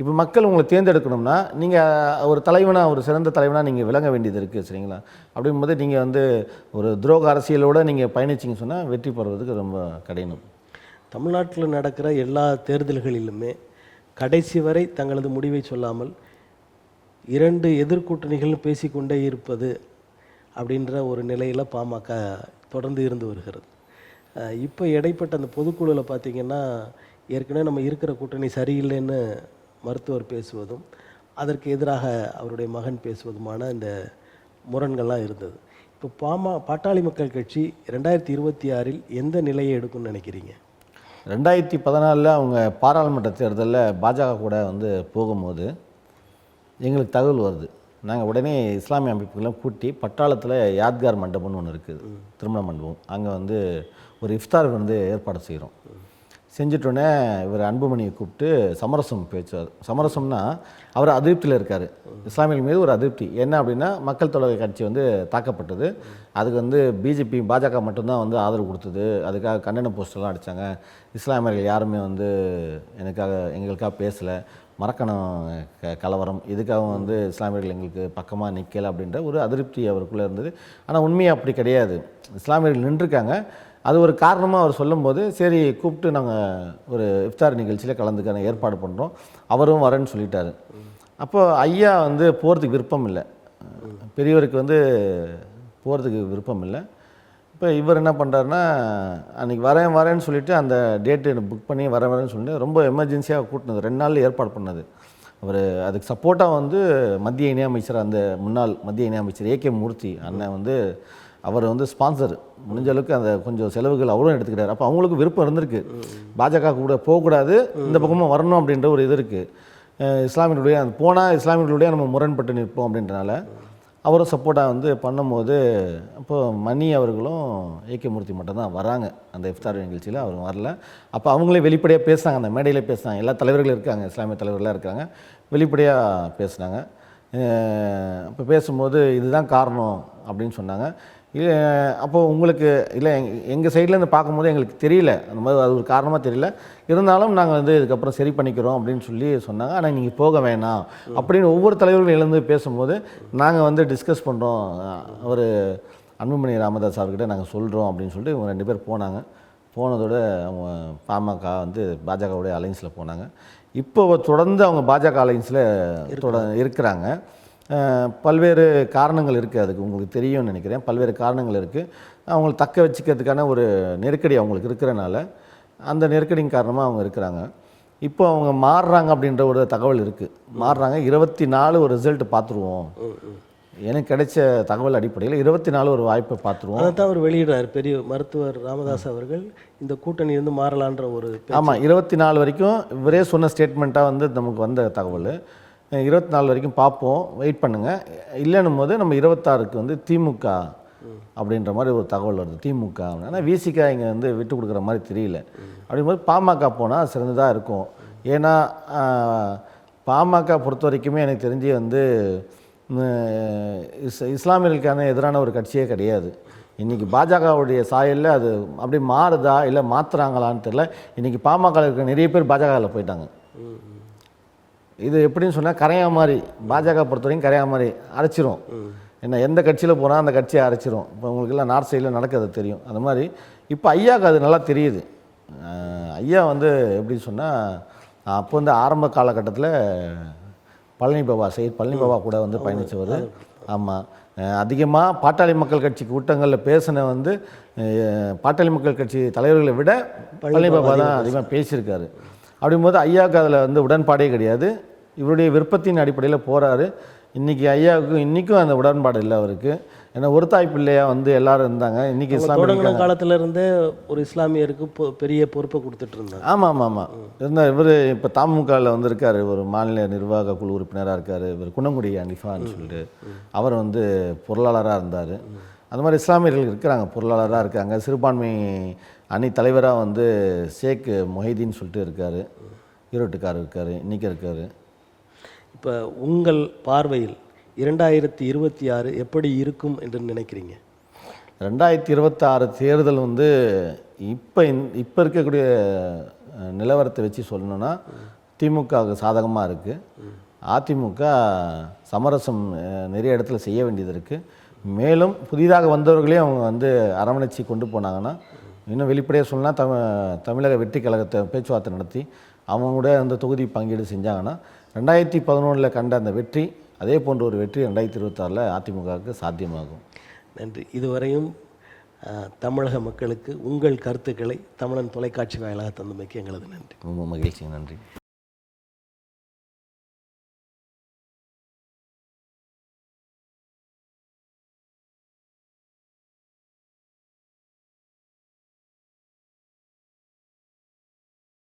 இப்போ மக்கள் உங்களை தேர்ந்தெடுக்கணும்னா நீங்கள் ஒரு தலைவனாக, ஒரு சிறந்த தலைவனாக நீங்கள் விளங்க வேண்டியது இருக்குது, சரிங்களா? அப்படிங்கும்போது நீங்கள் வந்து ஒரு துரோக அரசியலோடு நீங்கள் பயணிச்சிங்கன்னு சொன்னால் வெற்றி பெறுவதுக்கு ரொம்ப கடினம். தமிழ்நாட்டில் நடக்கிற எல்லா தேர்தல்களிலுமே கடைசி வரை தங்களது முடிவை சொல்லாமல் 2 எதிர்கூட்டணிகள் பேசிக்கொண்டே இருப்பது அப்படின்ற ஒரு நிலையில் பாமக தொடர்ந்து இருந்து வருகிறது. இப்போ இடைப்பட்ட அந்த பொதுக்குழுவில் பார்த்திங்கன்னா ஏற்கனவே நம்ம இருக்கிற கூட்டணி சரியில்லைன்னு மருத்துவர் பேசுவதும் அதற்கு எதிராக அவருடைய மகன் பேசுவதுமான இந்த முரண்கள்லாம் இருந்தது. இப்போ பாட்டாளி மக்கள் கட்சி 2026 எந்த நிலையை எடுக்கும்னு நினைக்கிறீங்க? 2014 அவங்க பாராளுமன்ற தேர்தலில் பாஜக கூட வந்து போகும்போது எங்களுக்கு தகவல் வருது. நாங்கள் உடனே இஸ்லாமிய அமைப்புகள்லாம் கூட்டி பட்டாளத்தில் யாத்கார் மண்டபம்னு ஒன்று இருக்குது, திருமண மண்டபம். அங்கே வந்து ஒரு இஃப்தார் வந்து ஏற்பாடு செய்கிறோம். செஞ்சிட்டோன்னே இவர் அன்புமணியை கூப்பிட்டு சமரசம் பேச்சார். சமரசம்னா அவர் அதிருப்தியில் இருக்கார், இஸ்லாமியர்கள் மீது ஒரு அதிருப்தி. என்ன அப்படின்னா மக்கள் தொகை கட்சி வந்து தாக்கப்பட்டது, அதுக்கு வந்து பிஜேபி பாஜக மட்டும்தான் வந்து ஆதரவு கொடுத்தது, அதுக்காக கண்டன போஸ்டர்லாம் அடித்தாங்க, இஸ்லாமியர்கள் யாருமே வந்து எங்களுக்காக பேசலை, மரக்கணம் கலவரம், இதுக்காக வந்து இஸ்லாமியர்கள் எங்களுக்கு பக்கமாக நிற்கலை அப்படின்ற ஒரு அதிருப்தி அவருக்குள்ளே இருந்தது. ஆனால் உண்மையாக அப்படி கிடையாது, இஸ்லாமியர்கள் நின்றுருக்காங்க. அது ஒரு காரணமாக அவர் சொல்லும்போது சரி கூப்பிட்டு நாங்கள் ஒரு இஃப்தார் நிகழ்ச்சியில் கலந்துக்கான ஏற்பாடு பண்ணுறோம், அவரும் வரேன்னு சொல்லிட்டாரு. அப்போது ஐயா வந்து போகிறதுக்கு விருப்பம் இல்லை, பெரியவருக்கு வந்து போகிறதுக்கு விருப்பம் இல்லை. இப்போ இவர் என்ன பண்ணுறாருன்னா அன்றைக்கி வரேன்னு சொல்லிவிட்டு அந்த டேட்டு புக் பண்ணி வரேன்னு சொல்லிட்டு ரொம்ப எமர்ஜென்சியாக கூட்டினது, 2 நாளில் ஏற்பாடு பண்ணது. அவர் அதுக்கு சப்போர்ட்டாக வந்து மத்திய இணையமைச்சர், அந்த முன்னாள் மத்திய இணையமைச்சர் ஏகே மூர்த்தி அண்ணன் வந்து அவர் வந்து ஸ்பான்சர், முடிஞ்ச அளவுக்கு அந்த கொஞ்சம் செலவுகள் அவரும் எடுத்துக்கிறார். அப்போ அவங்களுக்கு விருப்பம் இருந்திருக்கு, பாஜக கூட போகக்கூடாது, இந்த பக்கமாக வரணும் அப்படின்ற ஒரு இது இருக்குது. இஸ்லாமியர்களுடைய போனால் இஸ்லாமியர்களுடைய நம்ம முரண்பட்டு நிற்போம் அப்படின்றனால அவரும் சப்போர்ட்டாக வந்து பண்ணும்போது அப்போது மணி அவர்களும் ஏகே மூர்த்தி மட்டும்தான் வராங்க அந்த இஃப்தார் நிகழ்ச்சியில், அவர் வரல. அப்போ அவங்களே வெளிப்படையாக பேசுனாங்க, அந்த மேடையிலே பேசுனாங்க, எல்லா தலைவர்களும் இருக்காங்க, இஸ்லாமிய தலைவர்களாக இருக்காங்க, வெளிப்படையாக பேசுனாங்க. அப்போ பேசும்போது இதுதான் காரணம் அப்படின்னு சொன்னாங்க. இல்லை அப்போது உங்களுக்கு இல்லை எங்கள் சைட்லேருந்து பார்க்கும்போது எங்களுக்கு தெரியல, அந்த மாதிரி அது ஒரு காரணமாக தெரியல, இருந்தாலும் நாங்கள் வந்து இதுக்கப்புறம் சரி பண்ணிக்கிறோம் அப்படின்னு சொல்லி சொன்னாங்க. ஆனால் நீங்கள் போக வேணாம் அப்படின்னு ஒவ்வொரு தலைவர்களும் எழுந்து பேசும்போது நாங்கள் வந்து டிஸ்கஸ் பண்ணுறோம், ஒரு அன்புமணி ராமதாஸ் அவர்கிட்ட நாங்கள் சொல்கிறோம் அப்படின்னு சொல்லிட்டு இவங்க 2 பேர் போனாங்க. போனதோட அவங்க பாமக வந்து பாஜகவுடைய அலைன்ஸில் போனாங்க. இப்போ தொடர்ந்து அவங்க பாஜக அலைன்ஸில் இருக்கிறாங்க. பல்வேறு காரணங்கள் இருக்குது, அதுக்கு உங்களுக்கு தெரியும்னு நினைக்கிறேன். பல்வேறு காரணங்கள் இருக்குது, அவங்கள தக்க வச்சுக்கிறதுக்கான ஒரு நெருக்கடி அவங்களுக்கு இருக்கிறனால அந்த நெருக்கடியின் காரணமாக அவங்க இருக்கிறாங்க. இப்போ அவங்க மாறுறாங்க அப்படின்ற ஒரு தகவல் இருக்குது, மாறுறாங்க. 24 ஒரு ரிசல்ட் பார்த்துருவோம், எனக்கு கிடைச்ச தகவல் அடிப்படையில் 24 ஒரு வாய்ப்பை பார்த்துருவோம். அதை தான் அவர் வெளியிடுறார் பெரிய மருத்துவர் ராமதாஸ் அவர்கள், இந்த கூட்டணி வந்து மாறலான்ற ஒரு. ஆமாம், 24 வரைக்கும் இவரே சொன்ன ஸ்டேட்மெண்ட்டாக வந்து நமக்கு வந்த தகவல். 24 வரைக்கும் பார்ப்போம், வெயிட் பண்ணுங்கள், இல்லைன்னும் போது நம்ம 26க்கு வந்து திமுக அப்படின்ற மாதிரி ஒரு தகவல் வருது. திமுக ஆனால் விசிகா இங்கே வந்து விட்டு கொடுக்குற மாதிரி தெரியல. அப்படிங்கும்போது பாமக போனால் சிறந்ததாக இருக்கும். ஏன்னா பாமக பொறுத்த வரைக்குமே எனக்கு தெரிஞ்சு வந்து இஸ்லாமியர்களுக்கான எதிரான ஒரு கட்சியே கிடையாது. இன்றைக்கி பாஜகவுடைய சாயலில் அது அப்படி மாறுதா இல்லை மாற்றுறாங்களான்னு தெரியல. இன்றைக்கி பாமக இருக்கிற நிறைய பேர் பாஜகவில் போயிட்டாங்க. இது எப்படின்னு சொன்னால் கரையா மாதிரி, பாஜக பொறுத்த வரைக்கும் கரையா மாதிரி அரைச்சிரும். என்ன எந்த கட்சியில் போனால் அந்த கட்சியை அரைச்சிரும். இப்போ உங்களுக்கெல்லாம் நார்த் சைடில் நடக்கிறது தெரியும். அந்த மாதிரி இப்போ ஐயாவுக்கு அது நல்லா தெரியுது. ஐயா வந்து எப்படின்னு சொன்னால் அப்போ வந்து ஆரம்ப காலகட்டத்தில் பழனி பாபா கூட வந்து பயணித்தவர். ஆமாம், அதிகமாக பாட்டாளி மக்கள் கட்சி கூட்டங்களில் பேசின வந்து பாட்டாளி மக்கள் கட்சி தலைவர்களை விட பழனி பாபா தான் அதிகமாக பேசியிருக்காரு. அப்படிங்கும்போது ஐயாவுக்கு அதில் வந்து உடன்பாடே கிடையாது, இவருடைய விருப்பத்தின் அடிப்படையில் போகிறாரு. இன்றைக்கி ஐயாவுக்கு இன்றைக்கும் அந்த உடன்பாடு இல்லை அவருக்கு. ஏன்னா ஒரு தாய் பிள்ளையாக வந்து எல்லோரும் இருந்தாங்க. இன்றைக்கி தொடங்கின காலத்திலேருந்தே ஒரு இஸ்லாமியருக்கு பெரிய பொறுப்பை கொடுத்துட்டு இருந்தாங்க. ஆமாம் இருந்தால் இவர் இப்போ தமுகவில் வந்து இருக்கார், ஒரு மாநில நிர்வாக குழு உறுப்பினராக இருக்கார். இவர் குணங்குடி அனிஃபான்னு சொல்லிட்டு அவர் வந்து பொருளாளராக இருந்தார். அது மாதிரி இஸ்லாமியர்கள் இருக்கிறாங்க, பொருளாளராக இருக்காங்க. சிறுபான்மை அணி தலைவராக வந்து ஷேக் மொஹிதீன் சொல்லிட்டு இருக்கார், ஈரோட்டுக்காரர் இருக்கார், இன்றைக்கி இருக்கார். இப்போ உங்கள் பார்வையில் 2026 எப்படி இருக்கும் என்று நினைக்கிறீங்க? 2026 தேர்தல் வந்து இப்போ இருக்கக்கூடிய நிலவரத்தை வச்சு சொல்லணுன்னா திமுகவுக்கு சாதகமாக இருக்குது. அதிமுக சமரசம் நிறைய இடத்துல செய்ய வேண்டியது இருக்குது. மேலும் புதிதாக வந்தவர்களையும் அவங்க வந்து அரவணைச்சி கொண்டு போனாங்கன்னா, இன்னும் வெளிப்படையாக சொல்லலாம், தமிழக வெற்றி கழகத்தை பேச்சுவார்த்தை நடத்தி அவங்க கூட அந்த தொகுதி பங்கீடு செஞ்சாங்கன்னா 2011 கண்ட அந்த வெற்றி, அதே போன்ற ஒரு வெற்றி 2026 அதிமுகவுக்கு சாத்தியமாகும். நன்றி. இதுவரையும் தமிழக மக்களுக்கு உங்கள் கருத்துக்களை தமிழன் தொலைக்காட்சி வாயிலாக தந்தமைக்கு எங்களது நன்றி. ரொம்ப மகிழ்ச்சி. நன்றி.